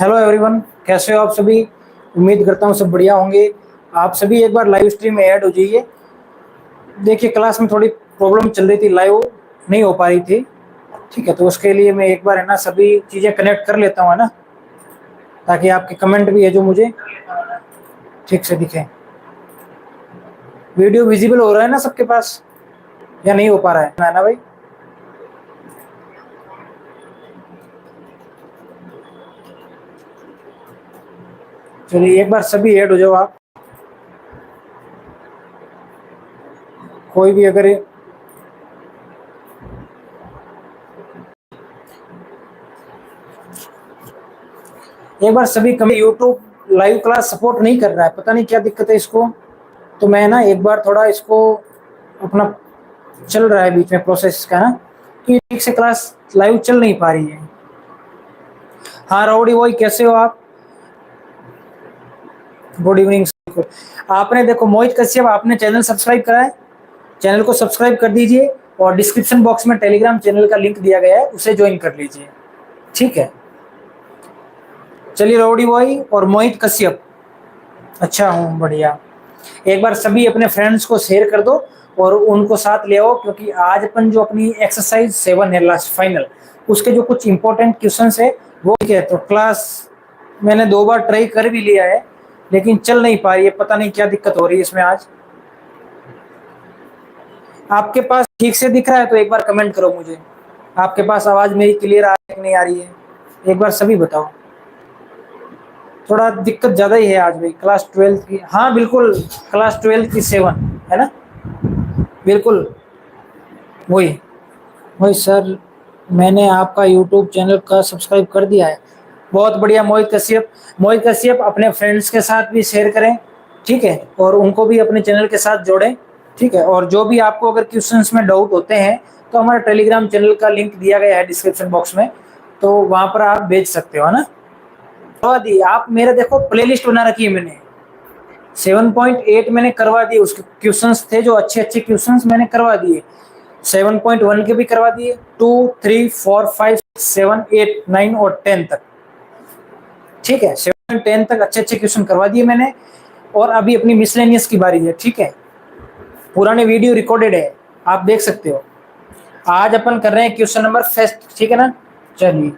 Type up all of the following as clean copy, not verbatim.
Hello everyone, कैसे हो आप सभी। उम्मीद करता हूँ सब बढ़िया होंगे। आप सभी एक बार लाइव स्ट्रीम में ऐड हो जाइए। देखिए, क्लास में थोड़ी प्रॉब्लम चल रही थी, लाइव नहीं हो पा रही थी। ठीक है, तो उसके लिए मैं एक बार है ना सभी चीज़ें कनेक्ट कर लेता हूँ, है ना, ताकि आपके कमेंट भी है जो मुझे ठीक से दिखे। वीडियो विजिबल हो रहा है ना सबके पास, या नहीं हो पा रहा है ना भाई। चलिए एक बार सभी ऐड हो जाओ आप। कोई भी अगर एक बार सभी comment. YouTube live class support नहीं कर रहा है, पता नहीं क्या दिक्कत है इसको। तो मैं ना एक बार थोड़ा इसको अपना चल रहा है बीच में प्रोसेस का ना, कि ठीक से क्लास लाइव चल नहीं पा रही है। हाँ राउडी वही, कैसे हो आप। Good evening. आपने देखो मोहित कश्यप, आपने चैनल सब्सक्राइब करा है, चैनल को सब्सक्राइब कर दीजिए। और डिस्क्रिप्शन बॉक्स में टेलीग्राम चैनल का लिंक दिया गया है, उसे ज्वाइन कर लीजिए। ठीक है, चलिए राउडी बॉय और मोहित कश्यप। अच्छा हूँ, बढ़िया। एक बार सभी अपने फ्रेंड्स को शेयर कर दो और उनको साथ ले आओ, क्योंकि आज अपन जो अपनी एक्सरसाइज 7 है लास्ट फाइनल, उसके जो कुछ इंपॉर्टेंट क्वेश्चंस है वो ठीक है। तो क्लास मैंने 2 बार ट्राई कर भी लिया है, लेकिन चल नहीं पा रही है, पता नहीं क्या दिक्कत हो रही है इसमें आज। आपके पास ठीक से दिख रहा है तो एक बार कमेंट करो मुझे। आपके पास आवाज मेरी क्लियर आ रही है कि नहीं आ रही है, एक बार सभी बताओ। थोड़ा दिक्कत ज़्यादा ही है आज भाई, क्लास 12 की। हाँ बिल्कुल, क्लास 12 की 7 है ना, बिल्कुल वही वही सर। मैंने आपका यूट्यूब चैनल का सब्सक्राइब कर दिया है। बहुत बढ़िया मोहित कश्यप। मोहित कश्यप अपने फ्रेंड्स के साथ भी शेयर करें, ठीक है, और उनको भी अपने चैनल के साथ जोड़ें। ठीक है, और जो भी आपको अगर क्वेश्चंस में डाउट होते हैं तो हमारे टेलीग्राम चैनल का लिंक दिया गया है डिस्क्रिप्शन बॉक्स में, तो वहाँ पर आप भेज सकते हो, है ना। करवा दी आप, मेरा देखो प्लेलिस्ट बना रखी है मैंने। 7.8 मैंने करवा दिए, उसके क्वेश्चंस थे जो अच्छे अच्छे क्वेश्चंस मैंने करवा दिए। 7.1 के भी करवा दिए, 2, 3, 4, 5, 7, 8, 9 और 10 तक। ठीक है, 7, 10 तक अच्छे अच्छे क्वेश्चन करवा दिए मैंने। और अभी अपनी मिसलेनियस की बारी है। ठीक है, पुराने वीडियो रिकॉर्डेड है, आप देख सकते हो। आज अपन कर रहे हैं क्वेश्चन नंबर फर्स्ट, ठीक है ना। चलिए,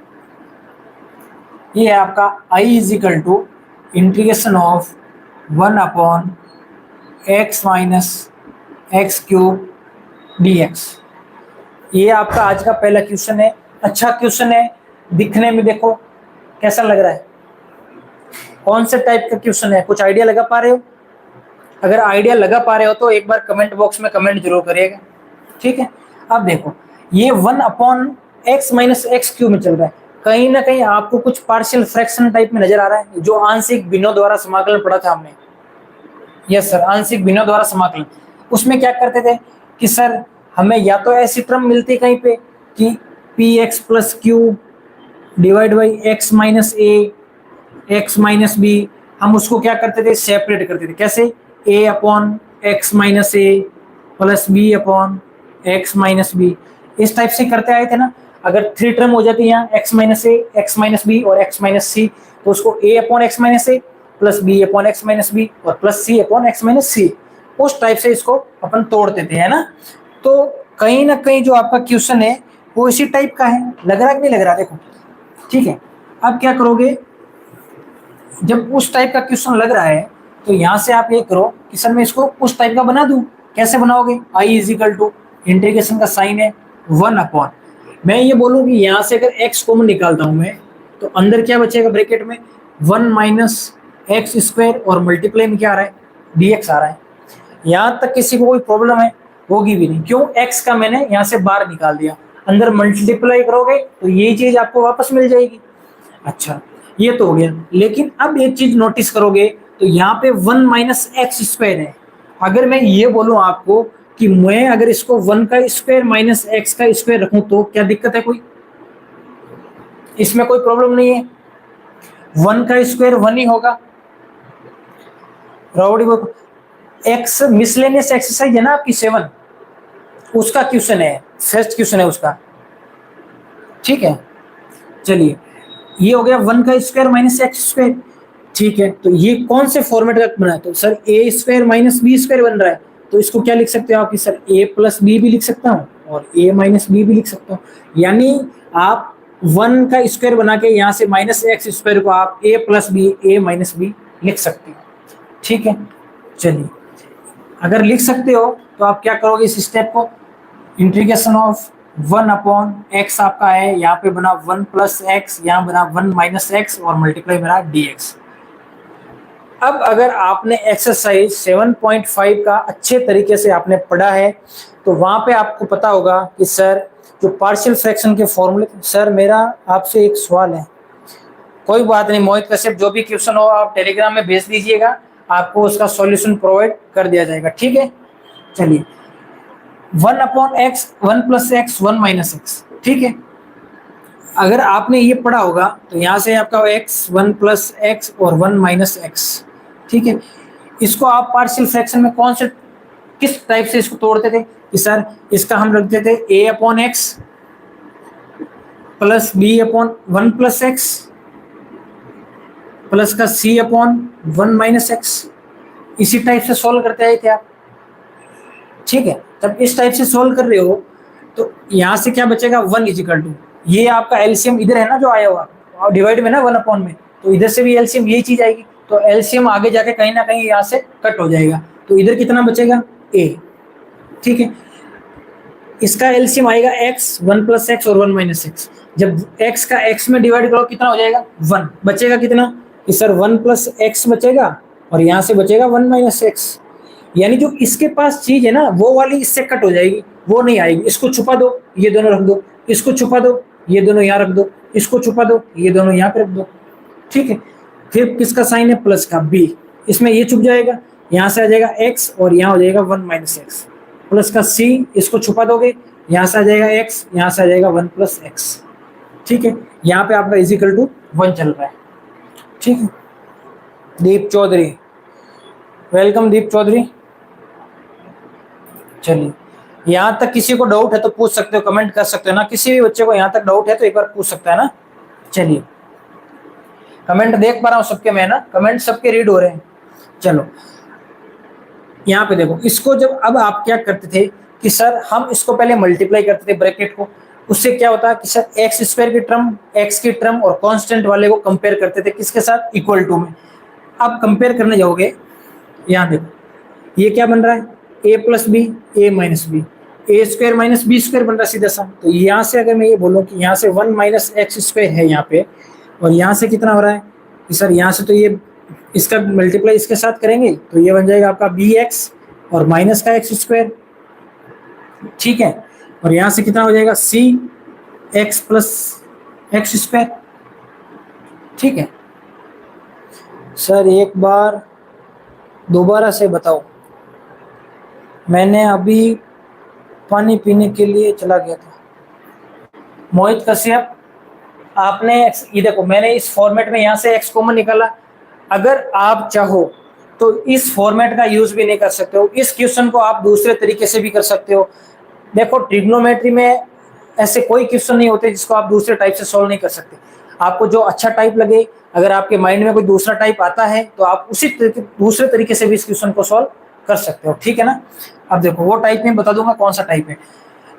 ये है आपका i is equal to integration of 1/x minus x cube dx। ये आपका आज का पहला क्वेश्चन है। अच्छा क्वेश्चन है, दिखने में देखो कैसा लग रहा है। कौन से टाइप का क्वेश्चन है, कुछ आइडिया लगा पा रहे हो। अगर आइडिया लगा पा रहे हो तो एक बार कमेंट बॉक्स में कमेंट जरूर करिएगा। ठीक है, अब देखो ये 1/x माइनस एक्स क्यूब में चल रहा है। कहीं ना कहीं आपको कुछ पार्शियल फ्रैक्शन टाइप में नजर आ रहा है, जो आंशिक भिन्नों द्वारा समाकलन पढ़ा था हमने। यस सर, आंशिक भिन्नों द्वारा समाकलन। उसमें क्या करते थे कि सर हमें या तो ऐसी टर्म मिलती कहीं पे कि P X plus Q divide by X minus A X minus B. हम उसको क्या करते थे, सेपरेट करते थे। कैसे, A upon X minus A plus B upon X minus B. इस टाइप से करते आए थे ना। अगर 3 टर्म हो जाती है यहाँ, एक्स माइनस ए, एक्स माइनस बी और एक्स माइनस सी, तो उसको A upon X minus A plus B upon X minus B और प्लस सी अपॉन एक्स माइनस सी, उस टाइप से इसको अपन तोड़ते थे, है ना। तो कहीं ना कहीं जो आपका क्वेश्चन है वो इसी टाइप का है। लग रहा कि नहीं लग रहा, देखो। ठीक है, अब क्या करोगे, जब उस टाइप का क्वेश्चन लग रहा है तो यहाँ से आप ये करो कि सर मैं इसको उस टाइप का बना दूं। कैसे बनाओगे, i is equal to integration का साइन है 1/। मैं ये बोलूँ कि यहाँ से अगर x कॉमन निकालता हूँ मैं, तो अंदर क्या बचेगा ब्रैकेट में, 1 माइनस एक्स स्क्वायर और मल्टीप्लाई में क्या आ रहा है, dx आ रहा है। यहाँ तक किसी को कोई प्रॉब्लम है, होगी भी नहीं। क्यों, x का मैंने यहाँ से बाहर निकाल दिया, अंदर मल्टीप्लाई करोगे तो यही चीज आपको वापस मिल जाएगी। अच्छा, ये तो हो गया। लेकिन अब एक चीज नोटिस करोगे तो यहाँ पे 1 माइनस एक्स स्क्वायर है। अगर मैं ये बोलूं आपको कि मैं अगर इसको 1 का स्क्वायर माइनस एक्स का स्क्वायर रखूं तो क्या दिक्कत है कोई, इसमें कोई प्रॉब्लम नहीं है। 1 का स्क्वायर 1 ही होगा। राउडी एक्स मिसलेनियस एक्सरसाइज है ना आपकी 7, उसका क्वेश्चन है, फर्स्ट क्वेश्चन है उसका। ठीक है, चलिए ये हो गया 1 का स्क्वायर माइनस एक्स स्क्वायर, ठीक है। तो ये कौन से फॉर्मेट का बना है, तो सर ए स्क्वायर माइनस बी स्क्वायर बन रहा है, तो इसको क्या लिख सकते हो आप कि सर ए प्लस बी भी लिख सकता हूँ और ए माइनस बी भी लिख सकता हूँ। यानी आप 1 का स्क्वायर बना के यहाँ से माइनस एक्स स्क्वायर को आप ए plus b a minus B लिख सकते हो, ठीक है। चलिए, अगर लिख सकते हो तो आप क्या करोगे, इस स्टेप को इंटीग्रेशन ऑफ 1 अपॉन एक्स आपका है, यहाँ पे बना 1 प्लस एक्स, यहाँ बना 1 माइनस एक्स और मल्टीप्लाई बना dx। अब अगर आपने एक्सरसाइज 7.5 का अच्छे तरीके से आपने पढ़ा है तो वहां पे आपको पता होगा कि सर जो पार्शियल फ्रैक्शन के फॉर्मूले। सर मेरा आपसे एक सवाल है, कोई बात नहीं मोहित कश्यप, जो भी क्वेश्चन हो आप टेलीग्राम में भेज दीजिएगा, आपको उसका सॉल्यूशन प्रोवाइड कर दिया जाएगा, ठीक है। चलिए, 1 upon x 1 plus x 1 minus x, ठीक है। अगर आपने ये पढ़ा होगा तो यहाँ से आपका x 1 प्लस एक्स और 1 माइनस एक्स, ठीक है। इसको आप पार्शियल फ्रैक्शन में कौन से किस टाइप से इसको तोड़ते थे कि सर इसका हम रखते थे a upon x plus B upon 1 plus x plus का c अपॉन 1 माइनस एक्स, इसी टाइप से सॉल्व करते आए थे आप, ठीक है। जब इस टाइप से सॉल्व कर रहे हो तो यहाँ से क्या बचेगा 1 इजिकल टू, ये आपका एलसीएम इधर है ना जो आया हुआ और डिवाइड में ना 1 अपॉन में, तो इधर से भी एलसीएम यही चीज आएगी, तो एलसीएम आगे जाके कहीं ना कहीं यहाँ से कट हो जाएगा, तो इधर कितना बचेगा a, ठीक है। इसका एलसीएम आएगा x 1 प्लस एक्स और 1 माइनस एक्स, जब x का x में डिवाइड करो कितना हो जाएगा 1, बचेगा कितना कि सर 1 प्लस एक्स बचेगा और यहाँ से बचेगा 1 माइनस एक्स। यानी जो इसके पास चीज है ना वो वाली इससे कट हो जाएगी, वो नहीं आएगी। इसको छुपा दो, ये दोनों रख दो, इसको छुपा दो, ये दोनों यहाँ रख दो, इसको छुपा दो, ये दोनों यहाँ पे रख दो, ठीक है। फिर किसका साइन है प्लस का b, इसमें ये छुप जाएगा, यहाँ से आ जाएगा x और यहाँ हो जाएगा 1 माइनस एक्स, प्लस का c, इसको छुपा दोगे, यहाँ से आ जाएगा x, यहाँ से आ जाएगा 1 प्लस एक्स, ठीक है। यहाँ पे आपका इजिकल टू 1 चल रहा है, ठीक है। दीप चौधरी, वेलकम दीप चौधरी। चलिए, यहाँ तक किसी को डाउट है तो पूछ सकते हो, कमेंट कर सकते हो ना, किसी भी बच्चे को यहाँ तक डाउट है तो एक बार पूछ सकता है ना। चलिए, कमेंट देख पा रहा हूँ सबके, मैं ना कमेंट सबके रीड हो रहे हैं। चलो यहाँ पे देखो, इसको जब अब आप क्या करते थे कि सर हम इसको पहले मल्टीप्लाई करते थे ब्रैकेट को, उससे क्या होता है कि सर एक्स स्क्वायर की टर्म, एक्स की टर्म और कांस्टेंट वाले को कंपेयर करते थे किसके साथ, इक्वल टू में। अब कंपेयर करने जाओगे, यहाँ देखो ये क्या बन रहा है a plus b a minus b, a square minus b square बन रहा है सीधा सा। तो यहाँ से अगर मैं ये बोलूँ कि यहाँ से 1 माइनस एक्स स्क्वायर है यहाँ पे, और यहाँ से कितना हो रहा है कि सर यहाँ से तो ये इसका मल्टीप्लाई इसके साथ करेंगे तो ये बन जाएगा आपका बी एक्स और माइनस का एक्स स्क्वायर, ठीक है। और यहाँ से कितना हो जाएगा सी एक्स प्लस एक्स स्क्वायर, ठीक है। सर एक बार दोबारा से बताओ, मैंने अभी पानी पीने के लिए चला गया था। मोहित कश्यप, आपने ये देखो मैंने इस फॉर्मेट में यहाँ से x कॉमन निकाला, अगर आप चाहो तो इस फॉर्मेट का यूज भी नहीं कर सकते हो, इस क्वेश्चन को आप दूसरे तरीके से भी कर सकते हो। देखो ट्रिग्नोमेट्री में ऐसे कोई क्वेश्चन नहीं होते जिसको आप दूसरे टाइप से सॉल्व नहीं कर सकते। आपको जो अच्छा टाइप लगे, अगर आपके माइंड में कोई दूसरा टाइप आता है तो आप उसी दूसरे तरीके से भी इस क्वेश्चन को सॉल्व कर सकते हो, ठीक है ना। अब देखो वो टाइप में बता दूंगा कौन सा टाइप है।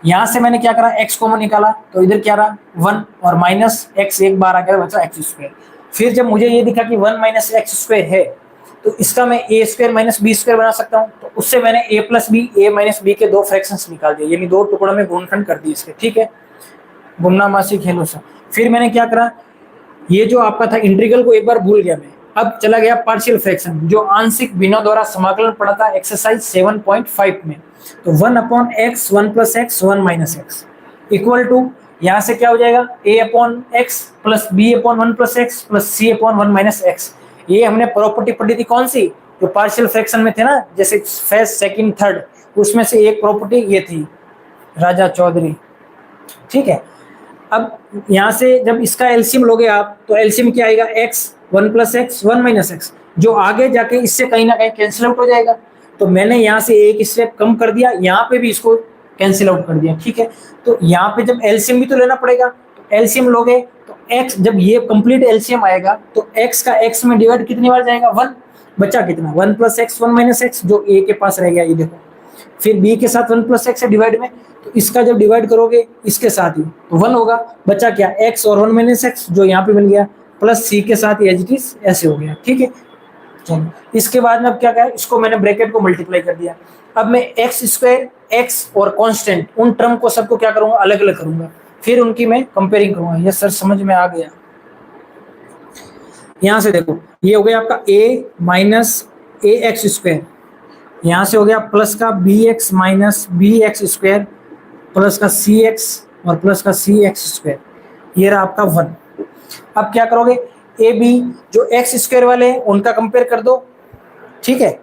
यहाँ से मैंने क्या करा, x कॉमन निकाला तो इधर क्या रहा 1 और माइनस एक्स एक बार आ गया बचा एक्स स्क्वायर। फिर जब मुझे ये दिखा कि 1 माइनस एक्स स्क्वायर है तो इसका मैं ए स्क्वायर माइनस बी स्क्वायर बना सकता हूँ, तो उससे मैंने ए plus b a minus B के 2 फ्रैक्शंस निकाल दिए, यानी 2 टुकड़ों में गुणनखंड कर दिए इसके, ठीक है। गुमना मासी खेलो सा। फिर मैंने क्या करा, ये जो आपका था इंटीग्रल को एक बार भूल गया मैं, अब चला गया पार्शियल फ्रैक्शन जो आंशिक भिन्नों द्वारा समाकलन पड़ा था एक्सरसाइज 7.5 में। तो 1 upon x 1 plus x 1 minus x equal to, यहाँ से क्या हो जाएगा a upon x plus B upon 1 plus x plus C upon 1 minus x. ये हमने प्रॉपर्टी पढ़ी थी कौन सी, जो पार्शियल फ्रैक्शन में थे ना, जैसे फर्स्ट सेकंड थर्ड, उसमें से एक प्रॉपर्टी ये थी राजा चौधरी, ठीक है। अब यहाँ से जब इसका एलसीएम लोगे आप तो एलसीएम क्या आएगा x 1 plus x 1 minus x, जो आगे जाके इससे कहीं ना कहीं कैंसिल आउट हो जाएगा। तो मैंने यहाँ से एक स्टेप कम कर दिया, यहाँ पे भी इसको कैंसिल आउट कर दिया, ठीक है। तो यहाँ पे जब एलसीएम भी तो लेना पड़ेगा, तो एलसीएम लोगे तो x जब ये कंप्लीट एलसीएम आएगा तो x का x में डिवाइड कितनी बार जाएगा 1, बचा कितना 1 प्लस एक्स 1 माइनस एक्स जो a के पास रह गया ये देखो, फिर b के साथ 1 प्लस एक्स है डिवाइड में, तो इसका जब डिवाइड करोगे इसके साथ ही तो 1 होगा, बचा क्या x और 1 माइनस एक्स जो यहाँ पे बन गया, प्लस c के साथ एज इट इज ऐसे हो गया, ठीक है। चलो इसके बाद में अब क्या कहा, इसको मैंने ब्रैकेट को मल्टीप्लाई कर दिया, अब मैं एक्स स्क्वायर एक्स और कांस्टेंट उन टर्म को सबको क्या करूंगा अलग अलग करूंगा, फिर उनकी मैं कंपेयरिंग करूंगा। यस सर समझ में आ गया। यहां से देखो ये हो गया आपका a minus A x square, यहां से हो गया प्लस का b x minus b x square plus का सी एक्स और प्लस का सी एक्स स्क्वायर, ये रहा आपका 1। अब क्या करोगे ए बी जो एक्स स्क्वायर वाले हैं उनका कंपेयर कर दो, ठीक है।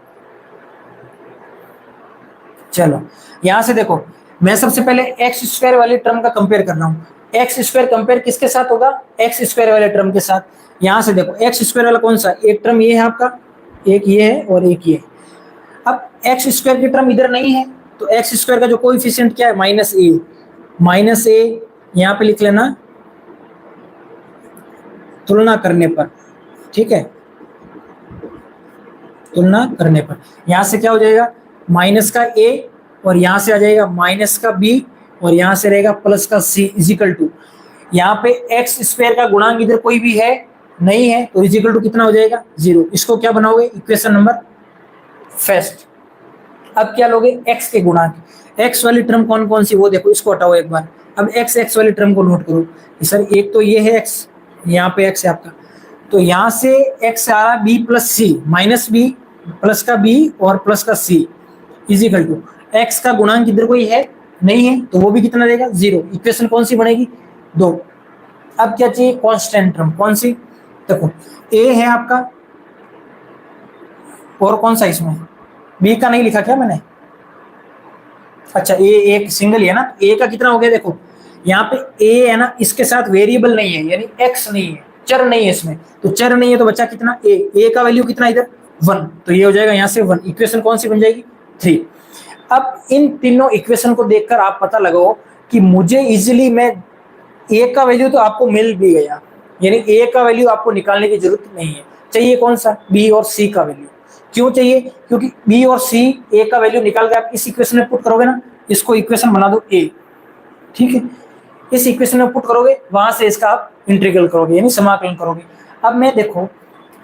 चलो यहां से देखो मैं सबसे पहले एक्स स्क्वायर वाली टर्म का कंपेयर कर रहा हूं, एक्स स्क्वायर कंपेयर किसके साथ होगा एक्स स्क्वायर वाले टर्म के साथ। यहां से देखो एक्स स्क्वायर वाला कौन सा, एक टर्म ये है आपका, एक ये है और एक ये। अब एक्स स्क्वायर की टर्म इधर नहीं है तो एक्स स्क्वायर का जो कोएफिशिएंट क्या है माइनस ए यहां पे लिख लेना तुलना करने पर, ठीक है, तुलना करने पर यहां से क्या हो जाएगा माइनस का ए और यहां से आ जाएगा माइनस का बी और यहां से रहेगा प्लस का सी इजिकल टू, यहाँ पे एक्स स्क्वायर का गुणांक इधर कोई भी है नहीं है तो इजिकल टू कितना हो जाएगा 0। इसको क्या बनाओगे इक्वेशन नंबर फर्स्ट। अब क्या लोगे एक्स के गुणांक, एक्स वाली टर्म कौन कौन सी वो देखो, इसको हटाओ एक बार। अब एक्स वाली टर्म को नोट करो, सर एक तो ये है एक्स, यहाँ पे एक्स है आपका, तो यहाँ से एक्स आ रहा बी प्लस सी माइनस बी प्लस का बी और प्लस का सी इजिकल टू एक्स का गुणांक इधर कोई है नहीं है तो वो भी कितना देगा 0। इक्वेशन कौन सी बनेगी 2। अब क्या चाहिए कांस्टेंट टर्म, कौन सी देखो ए है आपका और कौन सा इसमें बी का नहीं लिखा क्या मैंने, अच्छा ए एक सिंगल है ना, ए का कितना हो गया देखो यहाँ पे ए है ना, इसके साथ वेरिएबल नहीं है यानी एक्स नहीं है, चर नहीं है इसमें, तो चर नहीं है तो बच्चा कितना ए का वैल्यू कितना इधर 1, तो ये हो जाएगा यहाँ से 1। इक्वेशन कौन सी बन जाएगी 3। अब इन तीनों इक्वेशन को देखकर आप पता लगाओ कि मुझे इजीली मैं ए का वैल्यू तो आपको मिल भी गया, यानी ए का वैल्यू आपको निकालने की जरूरत नहीं है, चाहिए कौन सा बी और सी का वैल्यू। क्यों चाहिए, क्योंकि बी और सी ए का वैल्यू निकाल के आप इस इक्वेशन में पुट करोगे ना, इसको इक्वेशन बना दो ए, ठीक है, इस इक्वेशन में पुट करोगे वहां से इसका आप इंटीग्रल करोगे यानी समाकलन करोगे। अब मैं देखो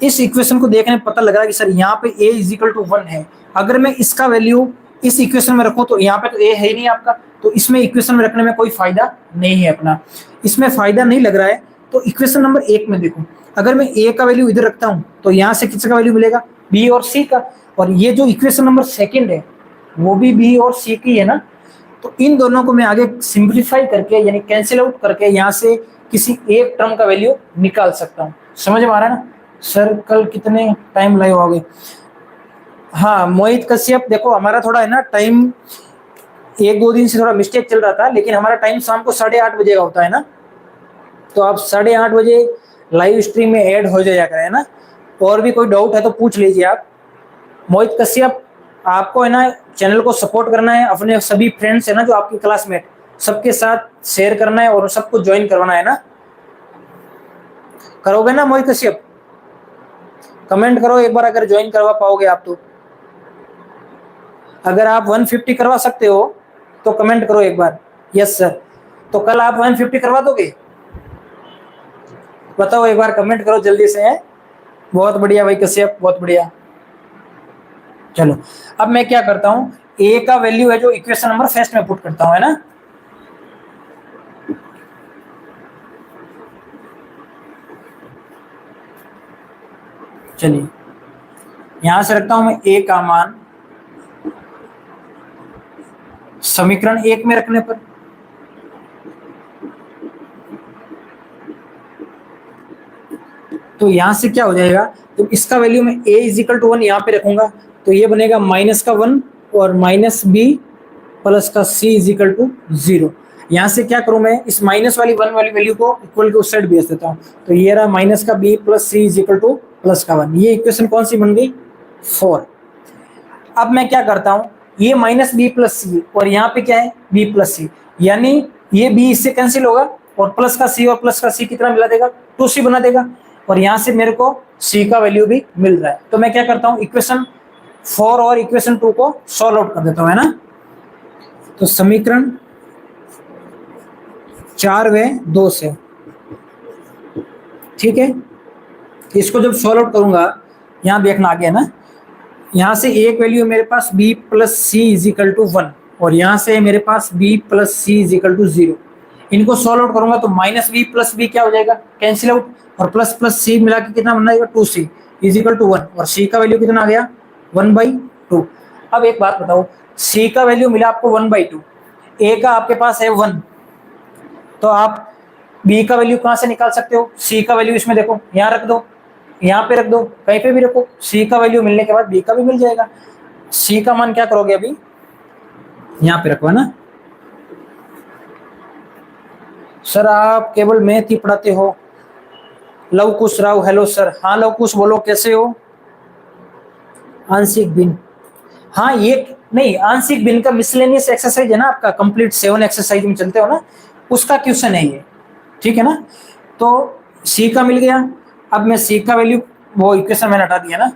इस इक्वेशन को देखने पता लग रहा है कि सर यहाँ पे a इजिकल टू 1 है, अगर मैं इसका वैल्यू इस इक्वेशन में रखूं तो यहाँ पे तो a है ही नहीं आपका, तो इसमें इक्वेशन में रखने में कोई फायदा नहीं है अपना, इसमें फायदा नहीं लग रहा है। तो इक्वेशन नंबर 1 में देखो अगर मैं a का वैल्यू इधर रखता हूँ तो यहाँ से किसका वैल्यू मिलेगा b और c का, और ये जो इक्वेशन नंबर 2 है वो भी b और c की है ना, तो इन दोनों को मैं आगे सिंप्लीफाई करके यानी कैंसिल आउट करके यहाँ से किसी एक टर्म का वैल्यू निकाल सकता हूँ। समझ में आ रहा है ना सर, कल कितने टाइम लगे होगे। हाँ मोहित कश्यप देखो हमारा थोड़ा है ना टाइम 1-2 दिन से थोड़ा मिस्टेक चल रहा था, लेकिन हमारा टाइम शाम को 8:30 बजे का होता है ना, तो आप 8:30 बजे लाइव स्ट्रीम में ऐड हो जाया करें ना, और भी कोई डाउट है तो पूछ लीजिए आप। मोहित कश्यप आपको है ना चैनल को सपोर्ट करना है, अपने सभी फ्रेंड्स है ना जो आपकी क्लासमेट सबके साथ शेयर करना है और सबको ज्वाइन करवाना है ना, करोगे ना मोहित कश्यप, कमेंट करो एक बार अगर ज्वाइन करवा पाओगे आप तो, अगर आप 150 करवा सकते हो तो कमेंट करो एक बार यस सर। तो कल आप 150 करवा दोगे, बताओ एक बार कमेंट करो जल्दी से है। बहुत बढ़िया भाई कश्यप बहुत बढ़िया। चलो अब मैं क्या करता हूं ए का वैल्यू है जो इक्वेशन नंबर फर्स्ट में पुट करता हूं है ना, चलिए यहां से रखता हूं मैं ए का मान समीकरण 1 में रखने पर, तो यहां से क्या हो जाएगा तो इसका वैल्यू मैं a इजिकल टू 1 यहाँ पे रखूंगा तो ये बनेगा माइनस का 1 और माइनस b प्लस का c इजिकल टू 0। यहाँ से क्या करूं मैं इस माइनस वाली 1 वाली वैल्यू को इक्वल के उस साइड भेज देता हूँ, तो ये रहा माइनस का b plus c is equal to plus का 1। ये इक्वेशन कौन सी बन गई 4। अब मैं क्या करता हूँ ये माइनस b प्लस सी और यहाँ पे क्या है b प्लस सी, यानी ये b इससे कैंसिल होगा और प्लस का सी और प्लस का सी कितना मिला देगा, 2c बना देगा, और यहाँ से मेरे को c का वैल्यू भी मिल रहा है। तो मैं क्या करता हूँ, इक्वेशन 4 और इक्वेशन 2 को सॉल्व आउट कर देता हूँ, है ना। तो समीकरण 4 व 2 से, ठीक है, इसको जब सॉल्व आउट करूंगा, यहाँ देखना आगे है ना, यहाँ से एक वैल्यू मेरे पास b plus c is equal to 1, और यहाँ से मेरे पास b plus c is equal to 0। इनको सॉल्व आउट करूंगा तो माइनस बी प्लस बी क्या हो जाएगा, कैंसिल आउट, और प्लस प्लस सी मिला के कितना बन जाएगा, 2c इज इक्वल टू 1, और c का वैल्यू कितना आ गया, 1/2। अब एक बात बताओ, c का वैल्यू मिला आपको 1/2, a का आपके पास है 1, तो आप b का वैल्यू कहाँ से निकाल सकते हो, c का वैल्यू इसमें देखो, यहाँ रख दो, यहाँ पे रख दो, कहीं पे भी रखो, c का वैल्यू मिलने के बाद b का भी मिल जाएगा। c का मान क्या करोगे, अभी यहाँ पे रखो, है ना। सर आप केवल मैथ ही पढ़ाते हो, लव कुश राव, हेलो सर। हाँ लव कुश, बोलो कैसे हो। आंशिक भिन्न, हाँ ये नहीं, आंशिक भिन्न का मिसलेनियस एक्सरसाइज है ना आपका, कंप्लीट 7 एक्सरसाइज में चलते हो ना, उसका क्वेश्चन है ये, ठीक है ना। तो c का मिल गया, अब मैं c का वैल्यू, वो इक्वेशन मैंने हटा दिया ना,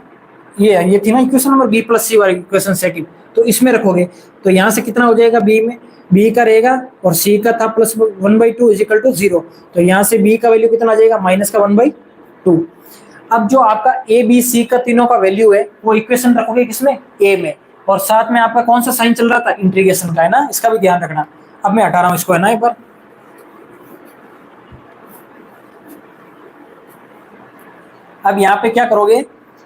ये थी ना इक्वेशन नंबर b प्लस सी वाली इक्वेशन सेकंड, तो इसमें रखोगे तो यहाँ से कितना हो जाएगा, b में b का रहेगा, और c का था प्लस 1/2 इज इक्वल टू 0, तो यहाँ से b का वैल्यू कितना आ जाएगा, माइनस का 1/2। अब जो आपका a b c का तीनों का वैल्यू है, वो इक्वेशन रखोगे किसमें, a में, और साथ में आपका कौन सा साइन चल रहा था, इंटीग्रेशन का, है ना, इसका भी ध्यान रखना। अब मैं हटा रहा हूँ इसको, है ना, एक बार। अब यहाँ पे क्या करोगे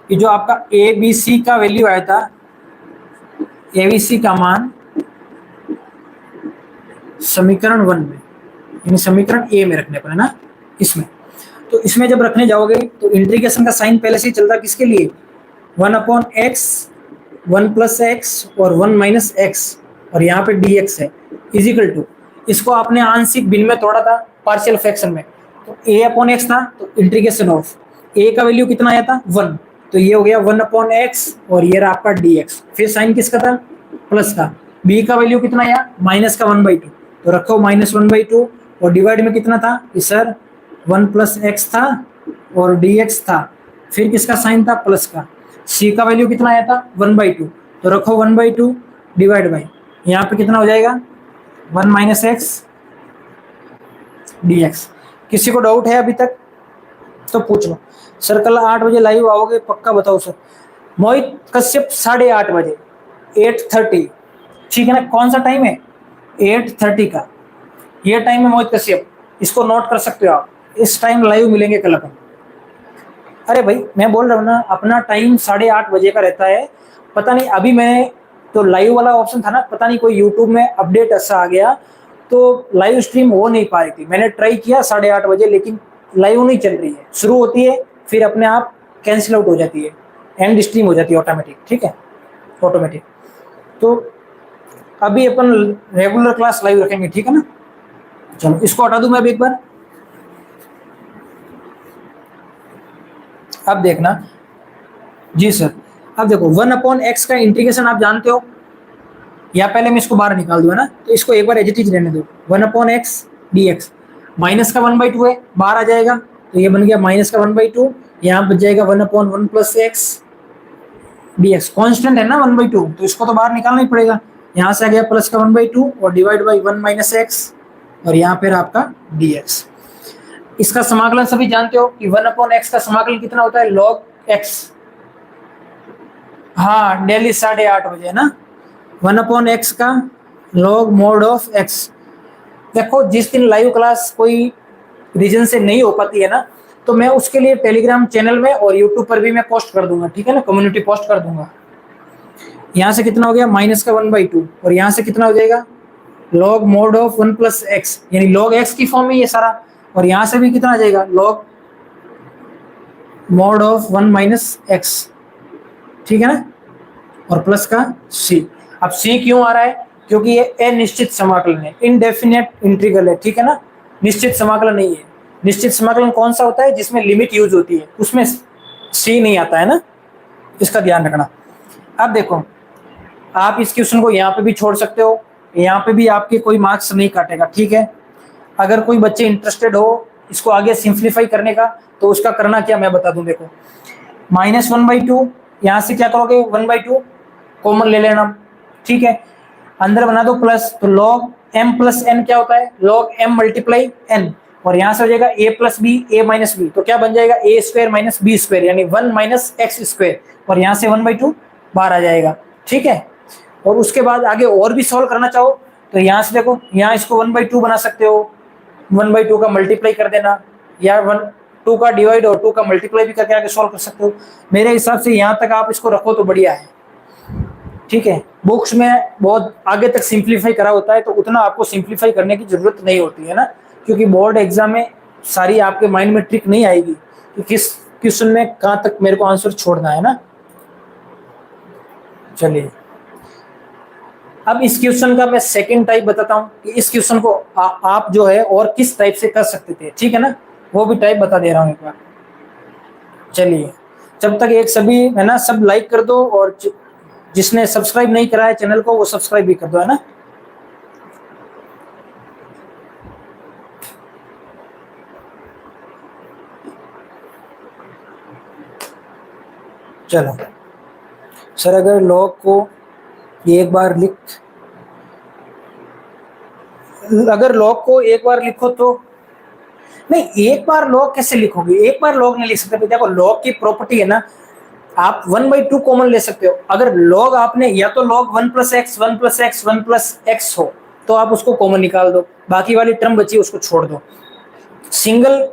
कि जो आपका ए बी सी का वैल्यू आया था, ए बी सी का मान समीकरण 1 में, यानी समीकरण ए में रखने पर, है ना, इसमें, तो इसमें जब रखने जाओगे तो इंटीग्रेशन का साइन पहले से ही चल रहा है किसके लिए, 1/x, 1+x और 1-x, और यहाँ पे dx है, इज इक्वल टू, इसको आपने आंशिक भिन्न में तोड़ा था पार्शियल फ्रैक्शन में, तो a/x था, तो इंटीग्रेशन ऑफ a का वैल्यू कितना आया था, 1, तो ये हो गया 1/x, और ये रहा आपका dx, फिर साइन किसका था, प्लस का, b का वैल्यू कितना आया, माइनस का 1/2, तो रखो -1/2, और डिवाइड में कितना था कि सर 1+x था और dx था, फिर किसका साइन था, प्लस का, c का वैल्यू कितना आया था, 1/2, तो रखो 1/2 डिवाइड बाई, यहाँ पे कितना हो जाएगा, 1 - x dx। किसी को डाउट है अभी तक तो पूछ लो। सर कल 8 बजे लाइव आओगे, पक्का बताओ सर। मोहित कश्यप 8:30 बजे, 8:30, ठीक है ना, कौन सा टाइम है, 8:30 का, ये टाइम है मोहित कश्यप, इसको नोट कर सकते हो आप, इस टाइम लाइव मिलेंगे कल अपन। अरे भाई मैं बोल रहा हूँ ना, अपना टाइम 8:30 बजे का रहता है, पता नहीं अभी मैं तो लाइव वाला ऑप्शन था ना, पता नहीं कोई यूट्यूब में अपडेट ऐसा आ गया तो लाइव स्ट्रीम हो नहीं पा रही थी, मैंने ट्राई किया 8:30 बजे, लेकिन लाइव नहीं चल रही है, शुरू होती है फिर अपने आप कैंसिल आउट हो जाती है, एंड स्ट्रीम हो जाती है ऑटोमेटिक, ठीक है, ऑटोमेटिक। तो अभी अपन रेगुलर क्लास लाइव रखेंगे, ठीक है ना। चलो इसको हटा दूं मैं अभी एक बार। अब देखना जी सर, अब देखो 1/x का इंटीग्रेशन आप जानते हो, या पहले मैं इसको बाहर निकाल दूं, है ना, तो इसको एक बार एज इट इज रहने दो, 1/x dx, माइनस का 1/2 है, बाहर आ जाएगा, तो ये बन गया माइनस का 1/2, यहाँ बच जाएगा 1/1+x dx, कांस्टेंट है ना 1/2, तो इसको तो बाहर निकालना ही पड़ेगा, यहाँ से आ गया प्लस का 1/2 और डिवाइड बाई 1 - x, और यहाँ पर आपका dx। इसका समाकलन सभी जानते हो कि 1/x का समाकलन कितना होता है, log x। हाँ डेली 8:30 बजे, है ना, 1/x का log mod of x। देखो जिस दिन लाइव क्लास कोई रीजन से नहीं हो पाती है ना, तो मैं उसके लिए टेलीग्राम चैनल में और यूट्यूब पर भी मैं पोस्ट कर दूंगा, ठीक है ना, कम्युनिटी पोस्ट कर दूंगा। यहाँ से कितना हो गया, माइनस का 1/2, और यहाँ से कितना हो जाएगा, log mod of 1+x, यानी log x की फॉर्म में ये सारा, और यहाँ से भी कितना आ जाएगा, log mod of 1 - x, ठीक है ना, और प्लस का c। अब c क्यों आ रहा है, क्योंकि ये अनिश्चित समाकलन है, इनडेफिनेट इंटीग्रल है, ठीक है ना, निश्चित समाकलन नहीं है। निश्चित समाकलन कौन सा होता है, जिसमें लिमिट यूज होती है, उसमें c नहीं आता है ना, इसका ध्यान रखना। अब देखो आप इस क्वेश्चन को यहाँ पे भी छोड़ सकते हो, यहाँ पे भी आपके कोई मार्क्स नहीं काटेगा, ठीक है। अगर कोई बच्चे इंटरेस्टेड हो इसको आगे सिंप्लीफाई करने का तो उसका करना क्या मैं बता दूं। देखो -1/2 यहाँ से क्या करोगे 1/2 कॉमन ले लेना, ठीक है, अंदर बना दो प्लस, तो log m प्लस n क्या होता है log m मल्टीप्लाई n, और यहाँ से हो जाएगा a plus b a minus b, तो क्या बन जाएगा a square minus b square यानी 1 माइनस एक्स स्क्वायर, और यहाँ से 1/2 बाहर आ जाएगा, ठीक है। और उसके बाद आगे और भी सॉल्व करना चाहो तो यहाँ से देखो, यहाँ इसको 1/2 बना सकते हो, 1/2 का मल्टीप्लाई कर देना, या 2 का डिवाइड और 2 का मल्टीप्लाई भी करके आगे सॉल्व कर सकते हो। मेरे हिसाब से यहाँ तक आप इसको रखो तो बढ़िया है, ठीक है। बुक्स में बहुत आगे तक सिंप्लीफाई करा होता है तो उतना आपको सिंप्लीफाई करने की जरूरत नहीं होती है ना, क्योंकि बोर्ड एग्जाम में सारी आपके माइंड में ट्रिक नहीं आएगी कि किस क्वेश्चन में कहाँ तक मेरे को आंसर छोड़ना है ना। चलिए अब इस क्वेश्चन का मैं सेकंड टाइप बताता हूँ कि इस क्वेश्चन को आप जो है और किस टाइप से कर सकते थे, ठीक है ना, वो भी टाइप बता दे रहा हूँ एक बार। चलिए जब तक एक सभी है ना सब लाइक कर दो, और जिसने सब्सक्राइब नहीं करा है चैनल को वो सब्सक्राइब भी कर दो, है ना। चलो सर अगर लॉग को एक बार लिखो तो नहीं, एक बार लॉग कैसे लिखोगे, एक बार लॉग नहीं लिख सकते। देखो लॉग की प्रॉपर्टी है ना, आप 1/2 कॉमन ले सकते हो। अगर लॉग आपने या तो लॉग 1 + x 1 + x 1 + x हो तो आप उसको कॉमन निकाल दो, बाकी वाली टर्म बची उसको छोड़ दो। सिंगल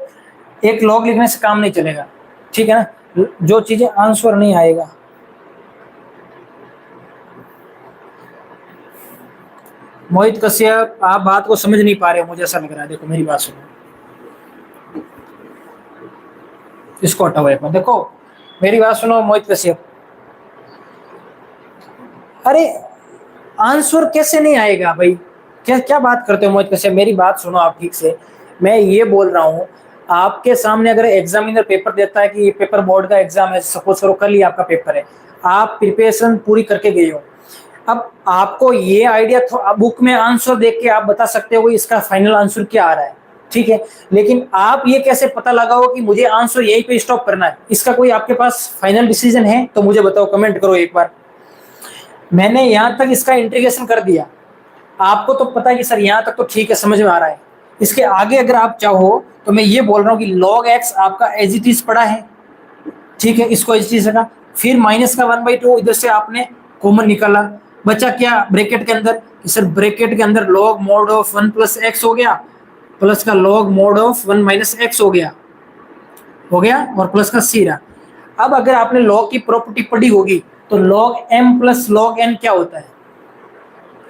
एक लॉग लिखने से काम नहीं चलेगा, ठीक है ना, जो चीजें आंसर नहीं आएगा। मोहित कश्यप आप बात को समझ नहीं पा रहे हो, मुझे ऐसा लग रहा है। देखो मेरी बात सुनो, इसको हटाओ एक बार, देखो मेरी बात सुनो मोहित कश्यप। अरे आंसर कैसे नहीं आएगा भाई, क्या क्या बात करते हो मोहित कश्यप, मेरी बात सुनो आप ठीक से। मैं ये बोल रहा हूँ आपके सामने अगर एग्जामिनर पेपर देता है कि ये पेपर बोर्ड का एग्जाम है, सपोज करो कल ही आपका पेपर है, आप प्रिपरेशन पूरी करके गए हो, अब आपको ये आइडिया बुक में आंसर देख के आप बता सकते हो इसका फाइनल आंसर क्या आ रहा है, ठीक है, लेकिन आप ये कैसे पता लगाओ कि मुझे आंसर यहीं पे स्टॉप करना है, इसका कोई आपके पास फाइनल डिसीजन है तो मुझे बताओ, कमेंट करो एक बार। मैंने यहाँ तक इसका इंटीग्रेशन कर दिया, आपको तो पता है कि सर यहाँ तक तो ठीक है समझ में आ रहा है, इसके आगे अगर आप चाहो तो मैं ये बोल रहा हूँ कि log x आपका एज इट इज पड़ा है, ठीक है, इसको एज इट इज रखा, फिर माइनस का 1/2 इधर से आपने कॉमन निकाला, बचा क्या ब्रैकेट के अंदर, सर ब्रैकेट के अंदर log mod ऑफ 1 + x हो गया, प्लस का log mod ऑफ 1 - x हो गया, और प्लस का c रहा। अब अगर आपने log की प्रॉपर्टी पढ़ी होगी तो log m + log n क्या होता है,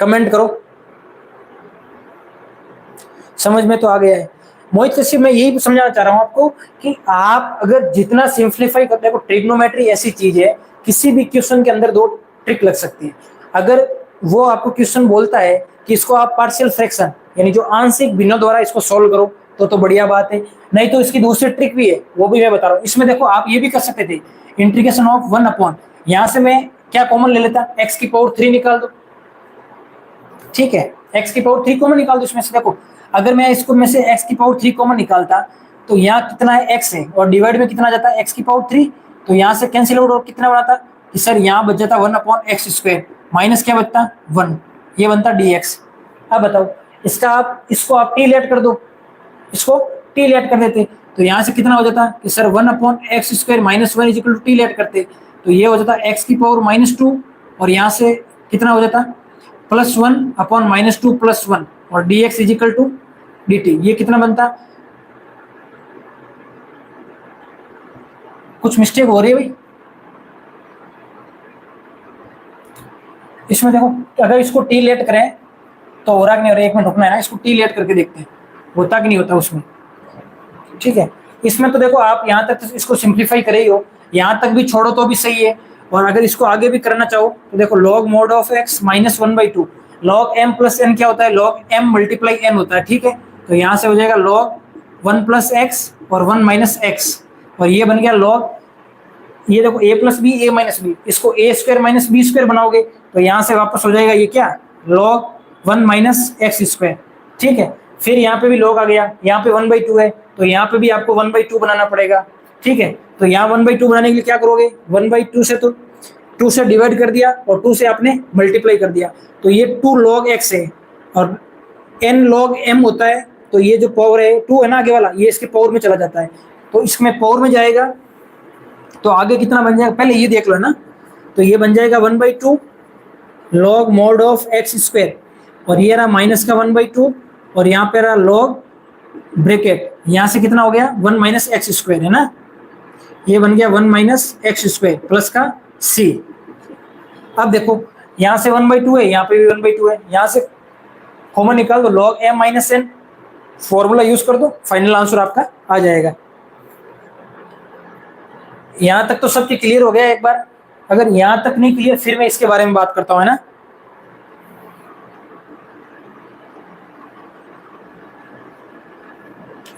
कमेंट करो, समझ में तो आ गया है। मोहित कश्यप मैं यही समझाना चाह रहा हूं आपको कि आप अगर जितना सिंप्लीफाई करते हैं, ट्रिग्नोमेट्री ऐसी चीज है किसी भी क्वेश्चन के अंदर 2 ट्रिक लग सकती है। अगर वो आपको क्वेश्चन बोलता है कि इसको आप पार्शियल फ्रैक्शन यानी जो आंशिक भिन्नों द्वारा इसको सॉल्व करो तो बढ़िया बात है, नहीं तो इसकी दूसरी ट्रिक भी है, वो भी मैं बता रहा हूँ। इसमें देखो आप ये भी कर सकते थे, इंटीग्रेशन ऑफ 1/, यहाँ से मैं क्या कॉमन ले लेता, x³ निकाल दो, ठीक है, x³ कॉमन निकाल दो इसमें से। देखो अगर मैं इसको में से x³ कॉमन निकालता तो यहाँ कितना है x है, और डिवाइड में कितना जाता है x³, तो यहाँ से कैंसिल आउट और कितना बनाता कि सर यहाँ बच जाता 1/x², माइनस क्या बचता 1, ये बनता dx। अब बताओ इसको आप t लेट कर दो, इसको t लेट कर देते तो यहाँ से कितना हो जाता कि सर 1/x² - 1 = t लेट करते तो ये हो जाता x⁻², और यहाँ से कितना हो जाता +1/-2 + 1, और dx = dt, ये कितना बनता, कुछ मिस्टेक हो रही है भाई इसमें। देखो अगर इसको टी लेट करें तो हो रहा कि नहीं हो रहा, 1 मिनट रुकना है ना, इसको टी लेट करके देखते हैं होता कि नहीं होता उसमें, ठीक है। इसमें तो देखो आप यहाँ तक तो इसको सिंप्लीफाई करे ही हो, यहाँ तक भी छोड़ो तो भी सही है, और अगर इसको आगे भी करना चाहो तो देखो log mod of x - 1/2, log m + n क्या होता है, log m × n होता है, ठीक है, तो यहाँ से हो जाएगा log 1 + x और 1 - x, और ये बन गया log, ये देखो a + b a - b, इसको a² - b² बनाओगे तो यहाँ से वापस हो जाएगा ये क्या log 1 - x², ठीक है। फिर यहाँ पे भी log आ गया, यहाँ पे 1/2 है तो यहाँ पे भी आपको 1/2 बनाना पड़ेगा, ठीक है। तो यहाँ 1/2 बनाने के लिए क्या करोगे, 1/2 से तो 2 से डिवाइड कर दिया और 2 से आपने मल्टीप्लाई कर दिया, तो ये 2 log x है और n log m होता है, तो ये जो पावर है 2 है ना आगे वाला, ये इसके पावर में चला जाता है, तो इसमें पावर में जाएगा तो आगे कितना बन जाएगा पहले ये देख लो ना, तो ये बन जाएगा 1/2 log mod of x square, और ये रहा माइनस का 1/2 और यहाँ पे रहा log ब्रैकेट, यहाँ से कितना हो गया 1 माइनस एक्स स्क्वायर है ना, ये बन गया 1 माइनस एक्स स्क्वायर प्लस का c। अब देखो यहाँ से 1/2 है, यहाँ पे भी 1/2 है, यहाँ से कॉमन निकाल दो log m minus n, formula use कर दो, फाइनल आंसर आपका आ जाएगा। यहां तक तो सबके क्लियर हो गया एक बार, अगर यहां तक नहीं क्लियर फिर मैं इसके बारे में बात करता हूं, है ना।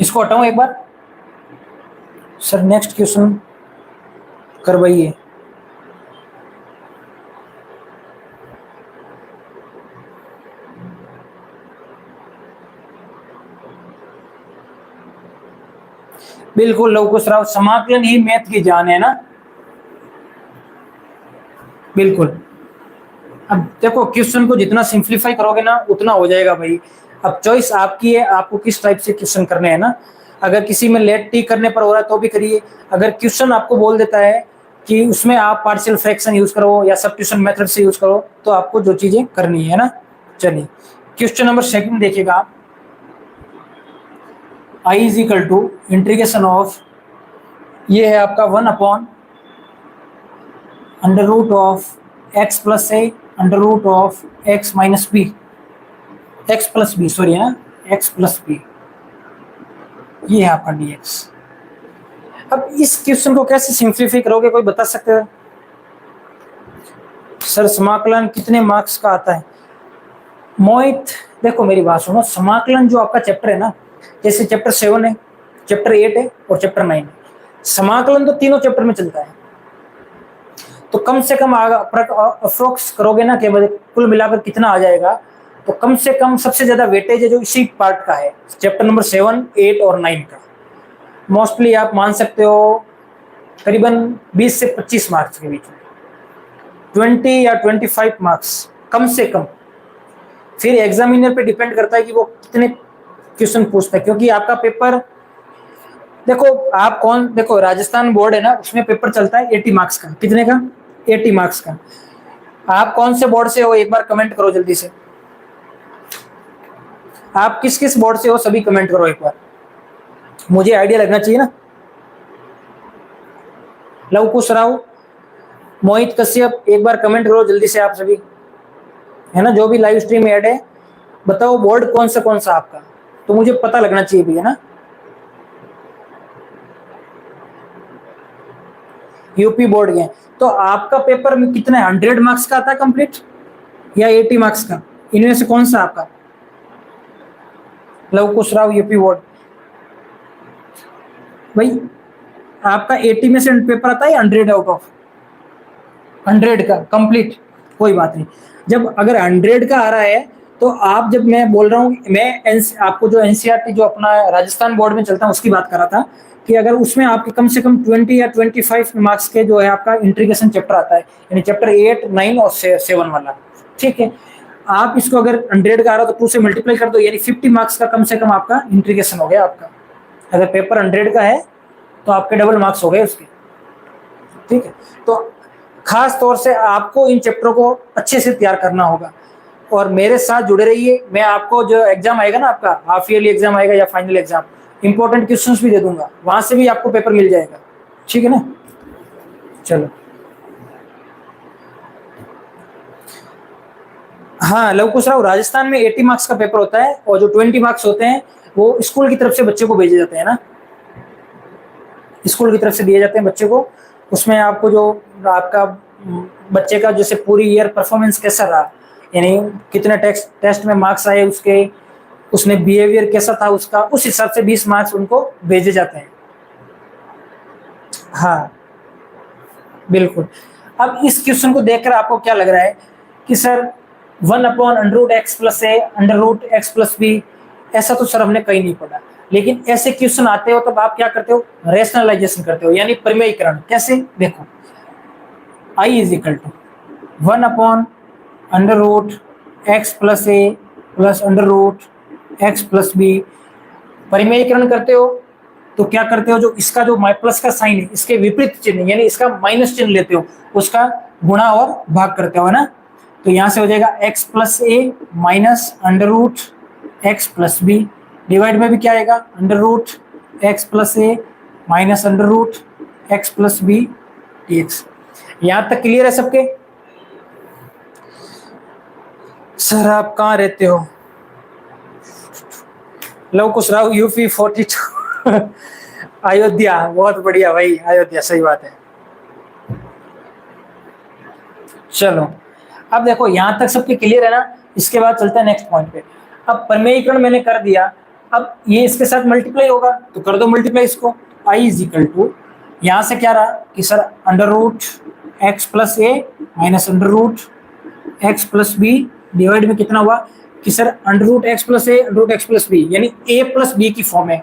इसको हटाऊं एक बार, सर नेक्स्ट क्वेश्चन करवाइए। बिल्कुल लवकुश राव, समाकलन ही मैथ की जान है ना, बिल्कुल। अब देखो क्वेश्चन को जितना सिंप्लीफाई करोगे ना उतना हो जाएगा भाई, अब चॉइस आपकी है, आपको किस टाइप से क्वेश्चन करने हैं ना। अगर किसी में लेट टी करने पर हो रहा है तो भी करिए, अगर क्वेश्चन आपको बोल देता है कि उसमें आप पार्शियल फ्रैक्शन यूज करो या सब्स्टिट्यूशन मेथड से यूज करो, तो आपको जो चीजें करनी है ना। चलिए क्वेश्चन नंबर 2 देखिएगा आप, i is equal to integration of, ये है आपका 1 under root of x plus a under root of x minus b, x plus b sorry है, एक्स प्लस बी, ये है आपका dx। अब इस क्वेश्चन को कैसे सिंप्लीफाई करोगे, कोई बता सकते हैं सर समाकलन कितने मार्क्स का आता है। मोहित देखो मेरी बात सुनो, समाकलन जो आपका चैप्टर है ना, जैसे चैप्टर 7 है, चैप्टर 8 है और चैप्टर 9 है, समाकलन तो तीनों चैप्टर में चलता है, तो कम से कम अप्रोक्स करोगे ना कि कुल मिलाकर कितना आ जाएगा, तो कम से कम सबसे ज्यादा वेटेज है जो इसी पार्ट का है, चैप्टर नंबर 7, 8 और 9 का। मोस्टली आप मान सकते हो करीबन 20 से 25 मार्क्स के बीच में, 20 या 25 मार्क्स कम से कम। फिर एग्जामिनर पे डिपेंड करता है कि वो कितने क्वेश्चन पूछता है, क्योंकि आपका पेपर देखो आप कौन, देखो राजस्थान बोर्ड है ना, उसमें पेपर चलता है 80 मार्क्स का, कितने का 80 मार्क्स का। आप कौन से बोर्ड से हो एक बार कमेंट करो जल्दी से, आप किस किस बोर्ड से हो सभी कमेंट करो एक बार, मुझे आइडिया लगना चाहिए ना। लवकुश राव, मोहित कश्यप, एक बार कमेंट करो जल्दी से आप सभी, है ना, जो भी लाइव स्ट्रीम में ऐड है, बताओ बोर्ड कौन सा आपका, तो मुझे पता लगना चाहिए भी, है ना। यूपी बोर्ड के, तो आपका पेपर में कितना 100 मार्क्स का आता है कंप्लीट या 80 मार्क्स का, इनमें से कौन सा आपका। लवकुश राव यूपी बोर्ड, भाई आपका 80 में से पेपर आता है 100 आउट ऑफ 100 का कंप्लीट, कोई बात नहीं। जब अगर 100 का आ रहा है तो आप, जब मैं बोल रहा हूँ, मैं आपको जो एनसीईआरटी जो अपना राजस्थान बोर्ड में चलता है उसकी बात कर रहा था, कि अगर उसमें आपके कम से कम 20 या 25 मार्क्स के जो है आपका इंटीग्रेशन चैप्टर आता है, यानी चैप्टर 8, 9 और 7 वाला, ठीक है। आप इसको अगर 100 का आ रहा है तो 2 से मल्टीप्लाई कर दो, यानी 50 मार्क्स का कम से कम आपका इंटीग्रेशन हो गया आपका। अगर पेपर 100 का है तो आपके डबल मार्क्स हो गए उसके, ठीक है। तो खास तौर से आपको इन चैप्टरों को अच्छे से तैयार करना होगा और मेरे साथ जुड़े रहिए। मैं आपको जो एग्जाम आएगा ना, आपका हाफ ईयरली एग्जाम आएगा या फाइनल एग्जाम, इंपॉर्टेंट क्वेश्चंस भी दे दूंगा, वहां से भी आपको पेपर मिल जाएगा, ठीक है ना। चलो हाँ लवकुश राव, राजस्थान में 80 मार्क्स का पेपर होता है और जो 20 मार्क्स होते हैं वो स्कूल की तरफ से बच्चे को भेजे जाते हैं ना, स्कूल की तरफ से दिए जाते हैं बच्चे को। उसमें आपको जो आपका बच्चे का जैसे पूरी ईयर परफॉर्मेंस कैसा रहा, यानी कितने टेस्ट में मार्क्स आए उसके, उसने बिहेवियर कैसा था उसका, उस हिसाब से 20 मार्क्स उनको भेजे जाते हैं। हाँ बिल्कुल। अब इस क्वेश्चन को देखकर आपको क्या लग रहा है कि sir 1/√x + a √x + b ऐसा तो सर हमने कहीं नहीं पढ़ा, लेकिन ऐसे क्वेश्चन आते हो तब आप क्या करते हो, रेशनलाइजेशन करते हो, यानी परिमेयीकरण। कैसे, देखो I is equal to 1/√x plus A plus √x plus B. परिमेयीकरण करते हो तो क्या करते हो, जो इसका जो प्लस का साइन है इसके विपरीत चिन्ह यानी इसका माइनस चिन्ह लेते हो, उसका गुणा और भाग करते हो, है ना। तो यहां से हो जाएगा x plus a minus √x plus b, divide में भी क्या आएगा, √x plus a minus √x plus b dx। यहां तक क्लियर है सबके? सर आप कहाँ रहते हो? लव कुश राव यूपी 42 अयोध्या, बहुत बढ़िया भाई, अयोध्या, सही बात है। चलो अब देखो यहां तक सबके क्लियर है ना। इसके बाद चलते हैं नेक्स्ट पॉइंट पे। अब परिमेयीकरण मैंने कर दिया, अब ये इसके साथ मल्टीप्लाई होगा तो कर दो मल्टीप्लाई इसको। I इज इक्वल टू, यहां से क्या रहा कि sir √x plus a minus √x plus b, divide में कितना हुआ कि sir √x plus a √x plus b, यानी a प्लस बी की फॉर्म है,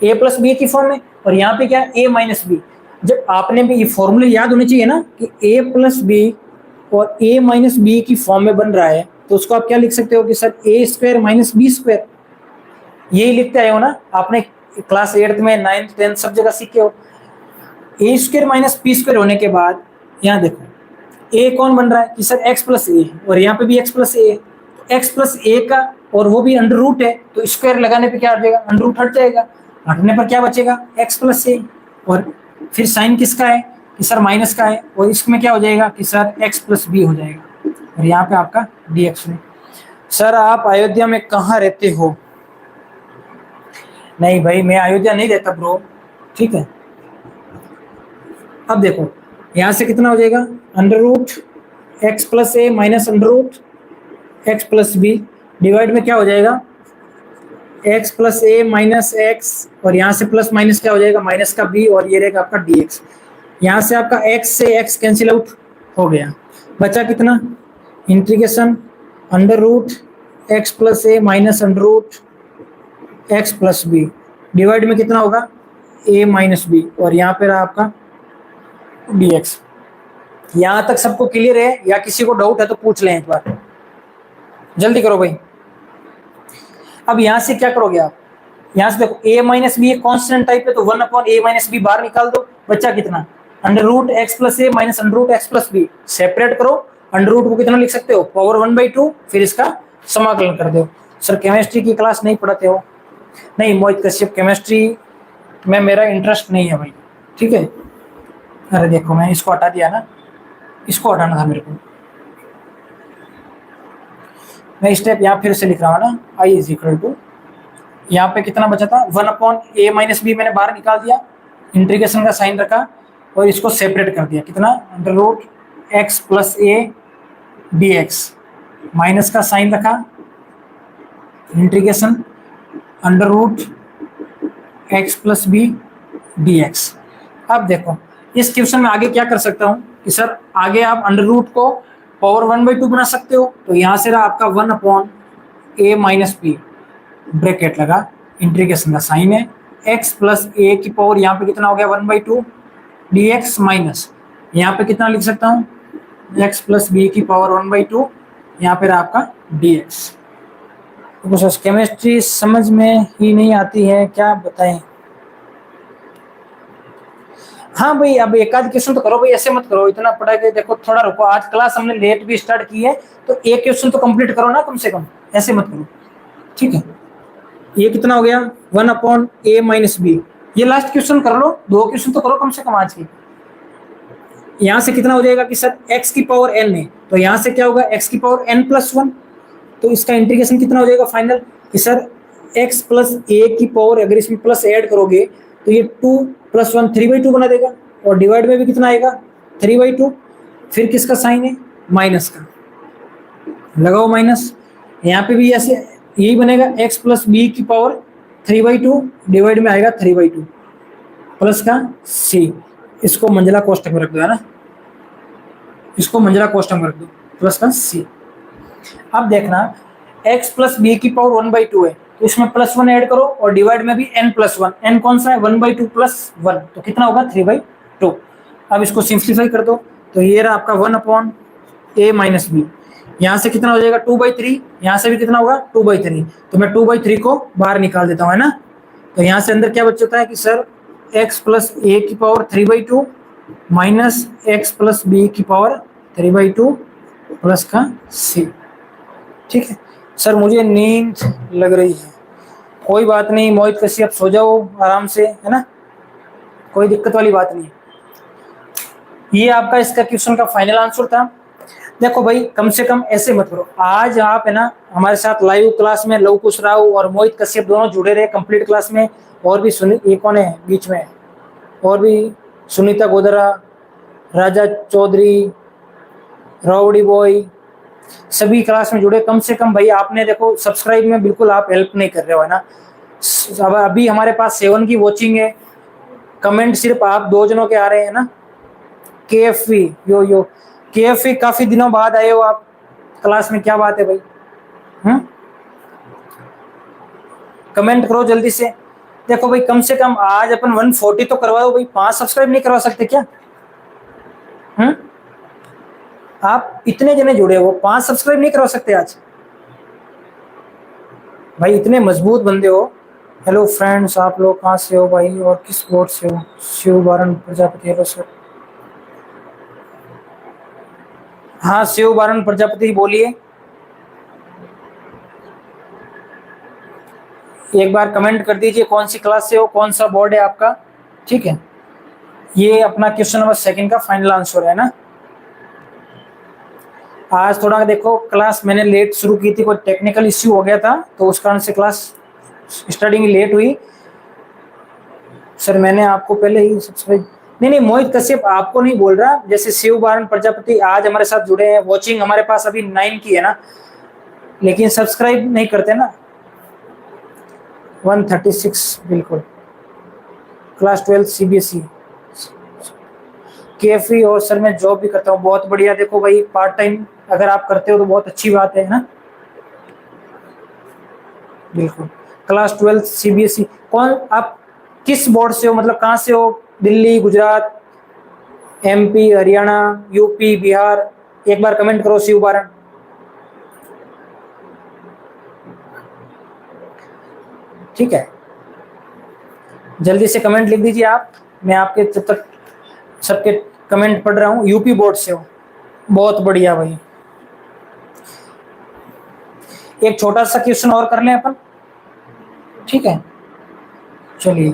a प्लस बी की फॉर्म है। और यहाँ पे क्या है, a माइनस बी। जब आपने भी ये फॉर्मूले याद होने चाहिए ना कि a प्लस बी और a माइनस बी की फॉर्म में बन रहा है, तो उसको आप क्या लिख सकते हो कि sir a square minus b square, यही लिखते आए हो ना आपने क्लास 8th में 9th 10th सब जगह सीखे हो। a square minus b square होने के बाद यहाँ देखो a कौन बन रहा है कि सर x प्लस ए, और यहाँ पे भी x प्लस ए, तो x प्लस ए का और वो भी अंडर रूट है, तो स्क्वायर लगाने पे क्या हट जाएगा, अंडर रूट हट जाएगा, हटने पर क्या बचेगा x प्लस ए, और फिर साइन किसका है कि सर माइनस का है, और इसमें क्या हो जाएगा कि सर x प्लस बी हो जाएगा, और यहाँ पे आपका dx है। सर आप अयोध्या में कहाँ रहते हो? नहीं भाई मैं अयोध्या नहीं रहता ब्रो, ठीक है। अब देखो यहाँ से कितना हो जाएगा, √x plus a minus √x plus b, divide में क्या हो जाएगा x plus a minus x, और यहाँ से प्लस माइनस क्या हो जाएगा, माइनस का b, और ये रहेगा आपका dx। यहाँ से आपका x से x कैंसिल आउट हो गया, बचा कितना, integration √x plus a minus √x plus b, divide में कितना होगा a माइनस बी, और यहाँ पे रहा आपका dx। यहाँ तक सबको क्लियर है या किसी को डाउट है तो पूछ लें एक बार, जल्दी करो भाई। अब यहाँ से क्या करोगे आप, यहाँ से देखो a minus b constant type है, तो 1/a माइनस बी बाहर निकाल दो, बच्चा कितना, √x plus a minus √x plus b, separate करो, √ को कितना लिख सकते हो, पावर 1/2, फिर इसका समाकलन कर दो। सर केमिस्ट्री की क्लास नहीं पढ़ाते हो? नहीं मोहित कश्यप, केमिस्ट्री में मेरा इंटरेस्ट नहीं है भाई, ठीक है। अरे देखो मैं इसको हटा दिया ना, इसको हटाना था मेरे को, मैं स्टेप यहाँ फिर से लिख रहा हूँ ना, I इज इक्वल टू, यहाँ पे कितना बचा था, 1/a माइनस बी मैंने बाहर निकाल दिया, इंटीग्रेशन का साइन रखा और इसको सेपरेट कर दिया, कितना, √x plus a dx, minus का साइन रखा, integration √x plus b dx। अब देखो इस क्वेश्चन में आगे क्या कर सकता हूँ कि सर आगे आप √ को पावर 1/2 बना सकते हो, तो यहाँ से रहा आपका 1/a माइनस बी, ब्रैकेट लगा, इंटीग्रेशन का साइन है, x प्लस ए की पावर यहाँ पे कितना हो गया 1/2 dx, माइनस यहाँ पे कितना लिख सकता हूँ, x प्लस बी की पावर 1/2, यहाँ पे रहा आपका dx। तो सर केमिस्ट्री समझ में ही नहीं आती है, क्या बताएं? हाँ भाई अब एक आध क्वेश्चन तो करो भाई, ऐसे मत करो, इतना पढ़ा के देखो, थोड़ा रुको, आज क्लास हमने लेट भी स्टार्ट की है, तो एक क्वेश्चन तो कंप्लीट करो ना कम से कम, ऐसे मत करो, ठीक है। ये कितना हो गया 1/a माइनस बी, ये लास्ट क्वेश्चन कर लो, 2 क्वेश्चन तो करो कम से कम आज की। यहाँ से कितना हो जाएगा कि सर x की पावर n है, तो यहाँ से क्या होगा x की पावर n प्लस 1, तो इसका इंटीग्रेशन कितना हो जाएगा फाइनल कि सर x प्लस a की पावर, अगर इसमें प्लस ऐड करोगे तो ये 2 + 1 3/2 बना देगा, और डिवाइड में भी कितना आएगा 3/2, फिर किसका साइन है, माइनस का, लगाओ माइनस, यहाँ पे भी ऐसे यही बनेगा, x प्लस बी की पावर 3/2, डिवाइड में आएगा 3/2, प्लस का c, इसको मंजिला कोष्टक में रख दो, है ना, इसको मंजिला कोष्टक में रख दो, प्लस का c। अब देखना x प्लस बी की पावर 1/2 है, तो इसमें +1 ऐड करो और डिवाइड में भी n+1, n कौन सा है 1/2 + 1, तो कितना होगा 3/2। अब इसको सिंप्लीफाई कर दो, तो ये रहा आपका 1/a - b, यहाँ से कितना हो जाएगा 2/3, यहाँ से भी कितना होगा 2/3, तो मैं 2/3 को बाहर निकाल देता हूँ, है ना। तो यहाँ से अंदर क्या बचता है कि sir x + a⁴ 3/2 minus x + b⁴ 3/2 plus का c। ठीक है सर, मुझे नींद लग रही है। कोई बात नहीं मोहित कश्यप, सो जाओ आराम से, है ना, कोई दिक्कत वाली बात नहीं। ये आपका इसका क्वेश्चन का फाइनल आंसर था। देखो भाई, कम से कम ऐसे मत करो। आज आप है ना हमारे साथ लाइव क्लास में लव कुश राव और मोहित कश्यप दोनों जुड़े रहे कंप्लीट क्लास में, और भी ये कौन है बीच में, और भी सुनीता गोदरा, राजा चौधरी, राउडी बॉय, सभी क्लास में जुड़े। कम से कम भाई आपने देखो सब्सक्राइब में बिल्कुल आप हेल्प नहीं कर रहे हो, है ना। अब अभी हमारे पास 7 की वॉचिंग है, कमेंट सिर्फ आप 2 जनों के आ रहे हैं ना। KFV यो KFV, काफी दिनों बाद आए हो आप क्लास में, क्या बात है भाई। कमेंट करो जल्दी से। देखो भाई, कम से कम आज अपन 140 तो करवा दो भाई। 5 सब्सक्राइब नहीं करवा सकते क्या? आप इतने जने जुड़े हो, 5 सब्सक्राइब नहीं करवा सकते आज? भाई इतने मजबूत बंदे हो। हेलो फ्रेंड्स, आप लोग कहाँ से हो भाई और किस बोर्ड से हो? शिव बारन प्रजापति, हेलो सर। हाँ शिव बारन प्रजापति बोलिए, एक बार कमेंट कर दीजिए कौन सी क्लास से हो, कौन सा बोर्ड है आपका। ठीक है, ये अपना क्वेश्चन नंबर 2 का फाइनल आंसर है ना। आज थोड़ा देखो क्लास मैंने लेट शुरू की थी, कोई टेक्निकल इश्यू हो गया था, तो उस कारण से क्लास स्टार्टिंग लेट हुई। सर मैंने आपको पहले ही सब्सक्राइब, नहीं मोहित कश्यप आपको नहीं बोल रहा, जैसे शिव बारन प्रजापति आज हमारे साथ जुड़े हैं, वॉचिंग हमारे पास अभी 9 की है ना, लेकिन सब्सक्राइब नहीं करते ना। 136 बिल्कुल, क्लास 12 CBSE KFV, और सर मैं जॉब भी करता हूँ। बहुत बढ़िया, देखो भाई पार्ट टाइम अगर आप करते हो तो बहुत अच्छी बात है ना। बिल्कुल, क्लास 12 CBSE। कौन आप किस बोर्ड से हो, मतलब कहाँ से हो? Delhi, Gujarat, MP, Haryana, UP, Bihar? एक बार कमेंट करो शिव बारन। ठीक है, जल्दी से कमेंट लिख दीजिए आप, मैं आपके जब तक सबके कमेंट पढ़ रहा हूँ। UP बोर्ड से हो, बहुत बढ़िया भाई। एक छोटा सा क्वेश्चन और कर लें अपन, ठीक है। चलिए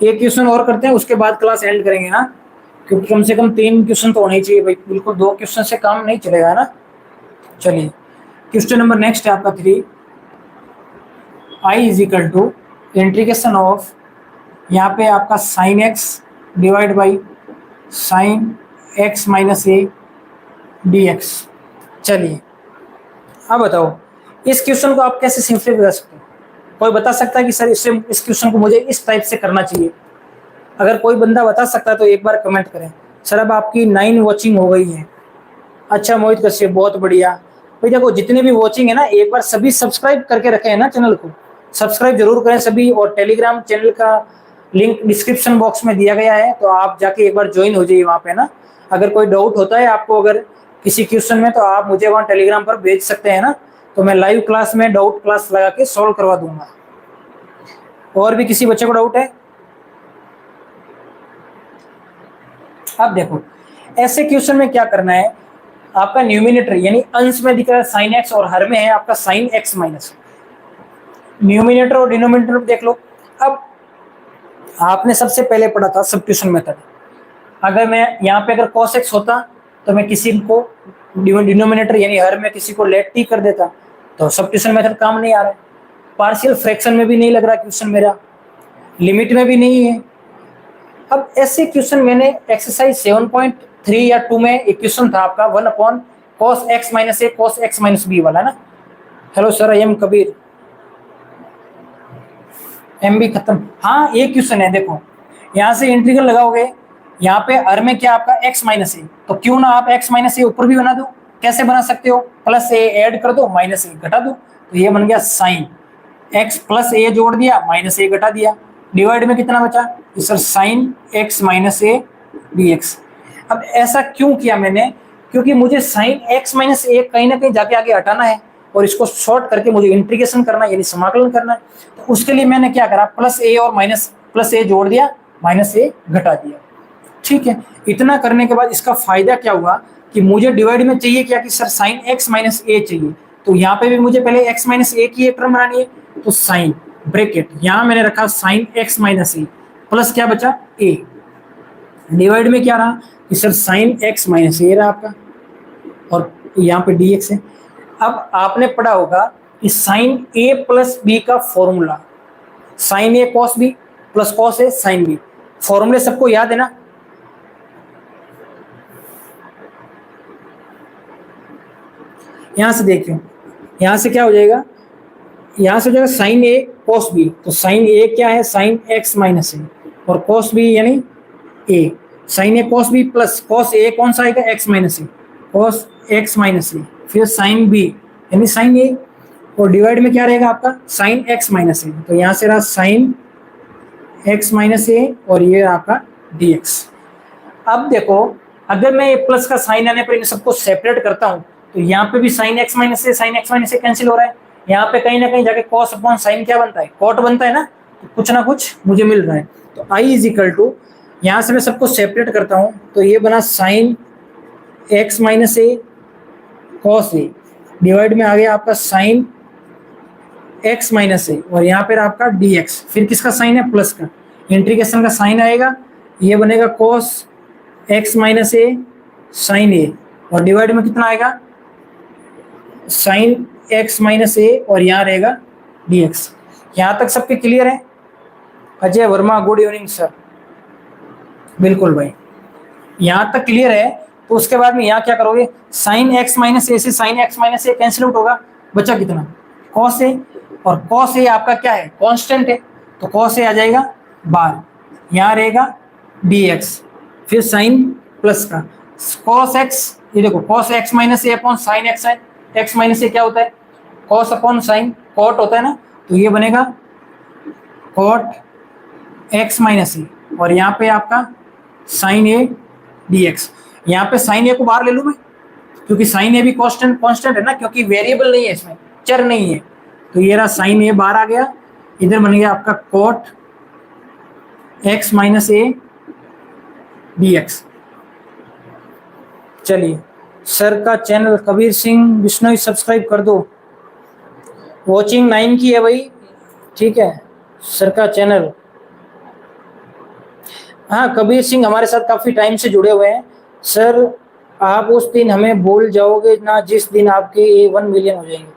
एक क्वेश्चन और करते हैं, उसके बाद क्लास एंड करेंगे ना, क्योंकि कम से कम 3 क्वेश्चन तो होने चाहिए भाई, बिल्कुल 2 क्वेश्चन से काम नहीं चलेगा, है ना। चलिए क्वेश्चन नंबर नेक्स्ट है आपका 3। I = इंटीग्रेशन ऑफ, यहाँ पे आपका sin x divide by sin x - a dx। चलिए अब बताओ इस क्वेश्चन को आप कैसे सिंपलीफाई कर सकते हो? कोई बता सकता है कि सर इस क्वेश्चन को मुझे इस टाइप से करना चाहिए? अगर कोई बंदा बता सकता है तो एक बार कमेंट करें। सर अब आपकी 9 वॉचिंग हो गई है। अच्छा मोहित कश्यप, बहुत बढ़िया भाई। देखो जितने भी वॉचिंग है ना, एक बार सभी सब्सक्राइब करके रखे हैं ना चैनल को, सब्सक्राइब जरूर करें सभी। और टेलीग्राम चैनल का लिंक डिस्क्रिप्शन बॉक्स में दिया गया है, तो आप जाके एक बार ज्वाइन हो जाइए वहाँ पे ना। अगर कोई डाउट होता है आपको अगर किसी क्वेश्चन में, तो आप मुझे वहाँ टेलीग्राम पर भेज सकते हैं ना, तो मैं लाइव क्लास में डाउट क्लास लगा के सॉल्व करवा दूंगा। और भी किसी बच्चे को डाउट है? अब देखो ऐसे क्वेश्चन में क्या करना है, आपका न्यूमिनेटर यानी अंश में दिख रहा है sin x और हर में है आपका sin x माइनस। न्यूमिनेटर और डिनोमिनेटर देख लो। अब आपने सबसे पहले पढ़ा था सब्स्टिट्यूशन मेथड। अगर मैं यहाँ पे अगर cos x होता तो मैं किसी को डिनोमिनेटर यानी हर में किसी को लेट t कर देता, तो सब्स्टिट्यूशन मेथड काम नहीं आ रहा है। पार्शियल फ्रैक्शन में भी नहीं लग रहा क्वेश्चन मेरा, लिमिट में भी नहीं है। अब ऐसे क्वेश्चन मैंने एक्सरसाइज 7.3 या 2 में एक क्वेश्चन था आपका 1/cos x - a cos x - b वाला ना। Hello sir, I am Kabir. MB खत्म, हाँ एक क्वेश्चन है। देखो यहाँ से इंटीग्रल लगाओगे, यहाँ पे हर में क्या आपका x - a, तो क्यों ना आप x - a ऊपर भी बना दो। कैसे बना सकते हो? +a ऐड कर दो, -a घटा दो, तो ये बन गया साइन एक्स प्लस ए जोड़ दिया माइनस ए घटा दिया, डिवाइड में कितना बचा sir sign x minus a d x. अब ऐसा क्यों किया मैंने, क्योंकि मुझे साइन एक्स माइनस ए कहीं ना कहीं जाके आगे हटाना है और इसको शॉर्ट करके मुझे इंटीग्रेशन करना है यानी समाकलन करना है। तो उसके लिए मैंने क्या करा, प्लस ए और माइनस प्लस ए जोड़ दिया माइनस ए घटा दिया। ठीक है, इतना करने के बाद इसका फायदा क्या हुआ कि मुझे डिवाइड में चाहिए क्या कि सर साइन एक्स माइनस ए चाहिए, तो यहाँ पे भी मुझे पहले एक्स माइनस ए की एक टर्म बनानी है, तो साइन ब्रैकेट यहाँ मैंने रखा sign x minus A plus क्या बचा ए, डिवाइड में क्या रहा कि सर साइन एक्स माइनस ए रहा आपका और यहाँ पे डी एक्स है। अब आपने पढ़ा होगा कि साइन ए प्लस बी का formula, sign A cos B plus cos A sine B, फॉर्मूले सबको याद है ना। यहां से देखिए, यहां से क्या हो जाएगा, यहां से हो जाएगा साइन ए कॉस बी, तो साइन ए क्या है साइन एक्स माइनस ए और कॉस बी यानी ए, sign A cos B plus cos A कौन सा आएगा एक्स माइनस ए, कॉस एक्स माइनस ए, फिर साइन बी यानी साइन ए और डिवाइड में क्या रहेगा आपका साइन एक्स माइनस ए, तो यहां से रहा साइन एक्स माइनस ए और ये आपका डी एक्स। अब देखो अगर मैं प्लस का साइन आने पर इन सबको सेपरेट करता हूं तो यहाँ पे भी साइन एक्स माइनस ए साइन एक्स माइनस ए कैंसिल हो रहा है, यहाँ पे कहीं ना कहीं जाके कॉस अपॉन साइन क्या बनता है कॉट बनता है ना, तो कुछ ना कुछ मुझे मिल रहा है। तो आई इज इक्वल टू, यहाँ से मैं सबको सेपरेट करता हूँ तो ये बना sign x minus A cos A, divide में आ गया आपका साइन एक्स माइनस ए और यहाँ पर आपका डी एक्स, फिर किसका साइन है प्लस का, इंटीग्रेशन का साइन आएगा, ये बनेगा कॉस एक्स माइनस ए साइन ए और डिवाइड में कितना आएगा साइन एक्स माइनस ए और यहाँ रहेगा डी एक्स। यहाँ तक सबके क्लियर है? Ajay Verma good evening sir. बिल्कुल भाई, यहाँ तक क्लियर है। तो उसके बाद में यहाँ क्या करोगे, साइन एक्स माइनस ए से साइन एक्स माइनस ए कैंसिल आउट होगा, बचा कितना कॉस ए, और कॉस ए आपका क्या है कांस्टेंट है, तो कॉस ए आ जाएगा बार, यहाँ रहेगा डी एक्स, फिर साइन प्लस का कॉस एक्स, ये देखो कॉस एक्स माइनस ए अपॉन साइन एक्स है, एक्स माइनस ए क्या होता है कॉस अपॉन साइन कॉट होता है ना, तो ये बनेगा कॉट एक्स माइनस ए और यहाँ पे आपका साइन ए डी एक्स। यहाँ पे साइन ए को बाहर ले लूँ मैं, क्योंकि साइन ए भी कांस्टेंट है ना, क्योंकि वेरिएबल नहीं है इसमें, चर नहीं है, तो ये रहा साइन ए बाहर आ गया, इधर बन गया आपका cot x minus a d x. चलिए, सर का चैनल कबीर सिंह बिश्नोई सब्सक्राइब कर दो, वॉचिंग 9 की है भाई, ठीक है सर का चैनल। हाँ कबीर सिंह हमारे साथ काफ़ी टाइम से जुड़े हुए हैं सर, आप उस दिन हमें भूल जाओगे ना जिस दिन आपके ये 1 मिलियन हो जाएंगे।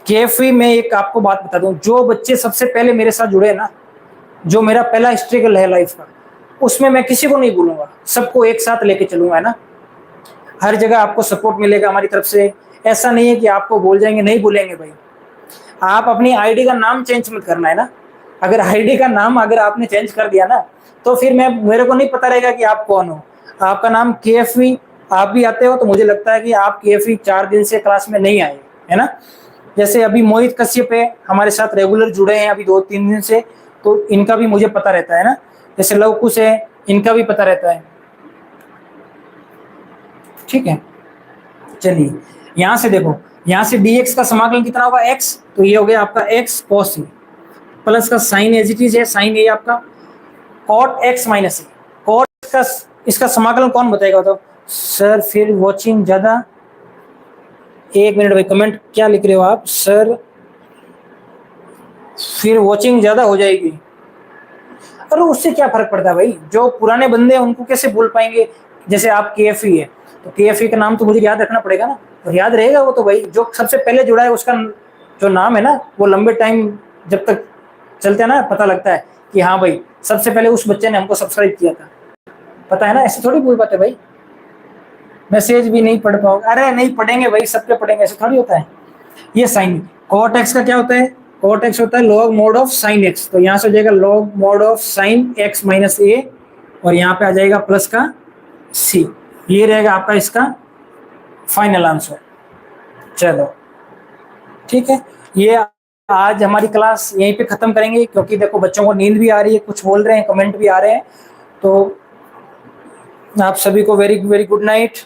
केएफई में एक आपको बात बता दूं, जो बच्चे सबसे पहले मेरे साथ जुड़े ना, जो मेरा पहला स्ट्रगल है लाइफ का, उसमें मैं किसी को नहीं भूलूंगा, सबको एक साथ लेके चलूंगा, है ना। हर जगह आपको सपोर्ट मिलेगा हमारी तरफ से, ऐसा नहीं है कि आपको बोल जाएंगे, नहीं भूलेंगे भाई। आप अपनी आईडी का नाम चेंज मत करना, है ना। अगर आईडी का नाम अगर आपने चेंज कर दिया ना, तो फिर मेरे को नहीं पता रहेगा कि आप कौन हो। आपका नाम केएफई, आप भी आते हो तो मुझे लगता है कि आप केएफई 4 दिन से क्लास में नहीं आए, है ना। जैसे अभी मोहित कश्यप है, हमारे साथ रेगुलर जुड़े हैं अभी 2-3 दिन से, तो इनका भी मुझे पता रहता है ना। जैसे लवकुश है, इनका भी पता रहता है, ठीक है। चलिए यहां से देखो, यहां से dx का समाकलन कितना होगा x, तो ये हो गया आपका x cos ए प्लस का साइन एज इट इज है, साइन ए आपका cot x माइनस ए, cot का इसका समाकलन कौन बताएगा तो सर। फिर वॉचिंग ज्यादा, 1 मिनट भाई, कमेंट क्या लिख रहे हो आप सर, फिर वॉचिंग ज्यादा हो जाएगी। अरे उससे क्या फर्क पड़ता है भाई, जो पुराने बंदे हैं उनको कैसे भूल पाएंगे। जैसे आप केएफई है, तो केएफई का नाम तो मुझे याद रखना पड़ेगा ना, और याद रहेगा वो तो भाई, जो सबसे पहले जुड़ा है उसका जो नाम है ना, वो लंबे टाइम जब तक चलते हैं ना, पता लगता है कि हाँ भाई सबसे पहले उस बच्चे ने हमको सब्सक्राइब किया था, पता है ना। ऐसे थोड़ी भूल पाते भाई, मैसेज भी नहीं पढ़ पाओगे, अरे नहीं पढ़ेंगे भाई, सबके पढ़ेंगे, ऐसे थोड़ी होता है। ये साइन कॉट एक्स का क्या होता है, कॉट एक्स होता है log mod of sine x, तो यहाँ से हो जाएगा log mod of sine x minus a और यहाँ पे आ जाएगा प्लस का सी, ये रहेगा आपका इसका फाइनल आंसर। चलो ठीक है, ये आज हमारी क्लास यहीं पे खत्म करेंगे, क्योंकि देखो बच्चों को नींद भी आ रही है, कुछ बोल रहे हैं, कमेंट भी आ रहे हैं। तो आप सभी को वेरी वेरी गुड नाइट।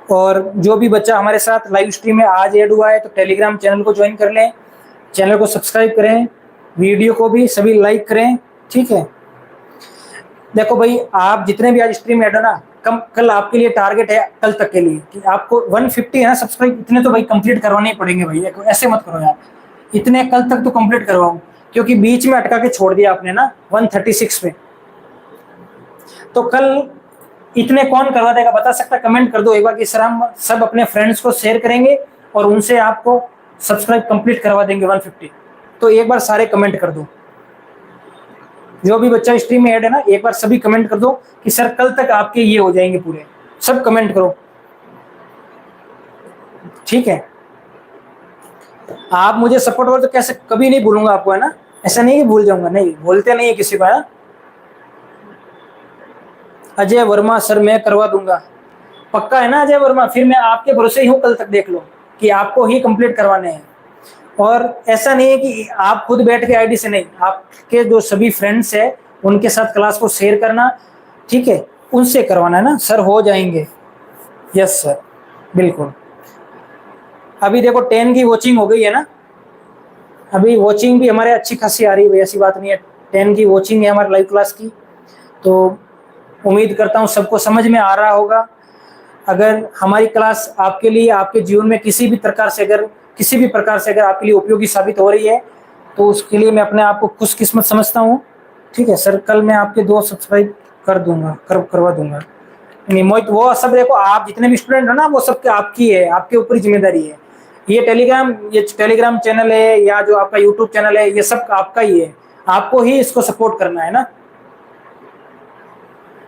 और जो भी बच्चा हमारे साथ लाइव स्ट्रीम में आज ऐड हुआ है तो टेलीग्राम चैनल को ज्वाइन कर लें, चैनल को सब्सक्राइब करें, वीडियो को भी सभी लाइक करें। ठीक है, देखो भाई, आप जितने भी आज स्ट्रीम में ऐड हो ना, कल आपके लिए टारगेट है कल तक के लिए कि आपको 150 है ना सब्सक्राइब, इतने तो भाई कंप्लीट करवाने ही पड़ेंगे भाई। देखो ऐसे मत करो यार, इतने कल तक तो कंप्लीट करवाओ, क्योंकि बीच में अटका के छोड़ दिया आपने ना 136 पे। तो कल इतने कौन करवा देगा बता सकता, कमेंट कर दो एक बार कि सर हम सब अपने फ्रेंड्स को शेयर करेंगे और उनसे आपको सब्सक्राइब कंप्लीट करवा देंगे 150। तो एक बार सारे कमेंट कर दो, जो भी बच्चा स्ट्रीम में ऐड है ना, एक बार सभी कमेंट कर दो कि सर कल तक आपके ये हो जाएंगे पूरे। सब कमेंट करो, ठीक है। आप मुझे सपोर्ट करो तो कैसे, कभी नहीं भूलूंगा आपको, है ना। ऐसा नहीं कि भूल जाऊंगा, नहीं बोलते नहीं है किसी को, है ना। अजय वर्मा सर मैं करवा दूंगा, पक्का है ना अजय वर्मा। फिर मैं आपके भरोसे ही हूँ, कल तक देख लो कि आपको ही कंप्लीट करवाने हैं। और ऐसा नहीं है कि आप खुद बैठ के आईडी से, नहीं, आपके जो सभी फ्रेंड्स है उनके साथ क्लास को शेयर करना, ठीक है, उनसे करवाना है ना। सर हो जाएंगे, यस सर, बिल्कुल। अभी देखो 10 की वॉचिंग हो गई है ना, अभी वॉचिंग भी हमारे अच्छी खासी आ रही है, ऐसी बात नहीं है। 10 की वॉचिंग है हमारी लाइव क्लास की। तो उम्मीद करता हूँ सबको समझ में आ रहा होगा। अगर हमारी क्लास आपके लिए, आपके जीवन में किसी भी प्रकार से अगर आपके लिए उपयोगी साबित हो रही है तो उसके लिए मैं अपने आप को खुशकिस्मत समझता हूँ। ठीक है सर, कल मैं आपके 2 सब्सक्राइब कर दूंगा, करवा दूंगा। नहीं मोहित, वो सब देखो, आप जितने भी स्टूडेंट हो ना, वो सब आपकी है, आपके ऊपर जिम्मेदारी है। ये टेलीग्राम चैनल है या जो आपका यूट्यूब चैनल है, ये सब आपका ही है, आपको ही इसको सपोर्ट करना है ना।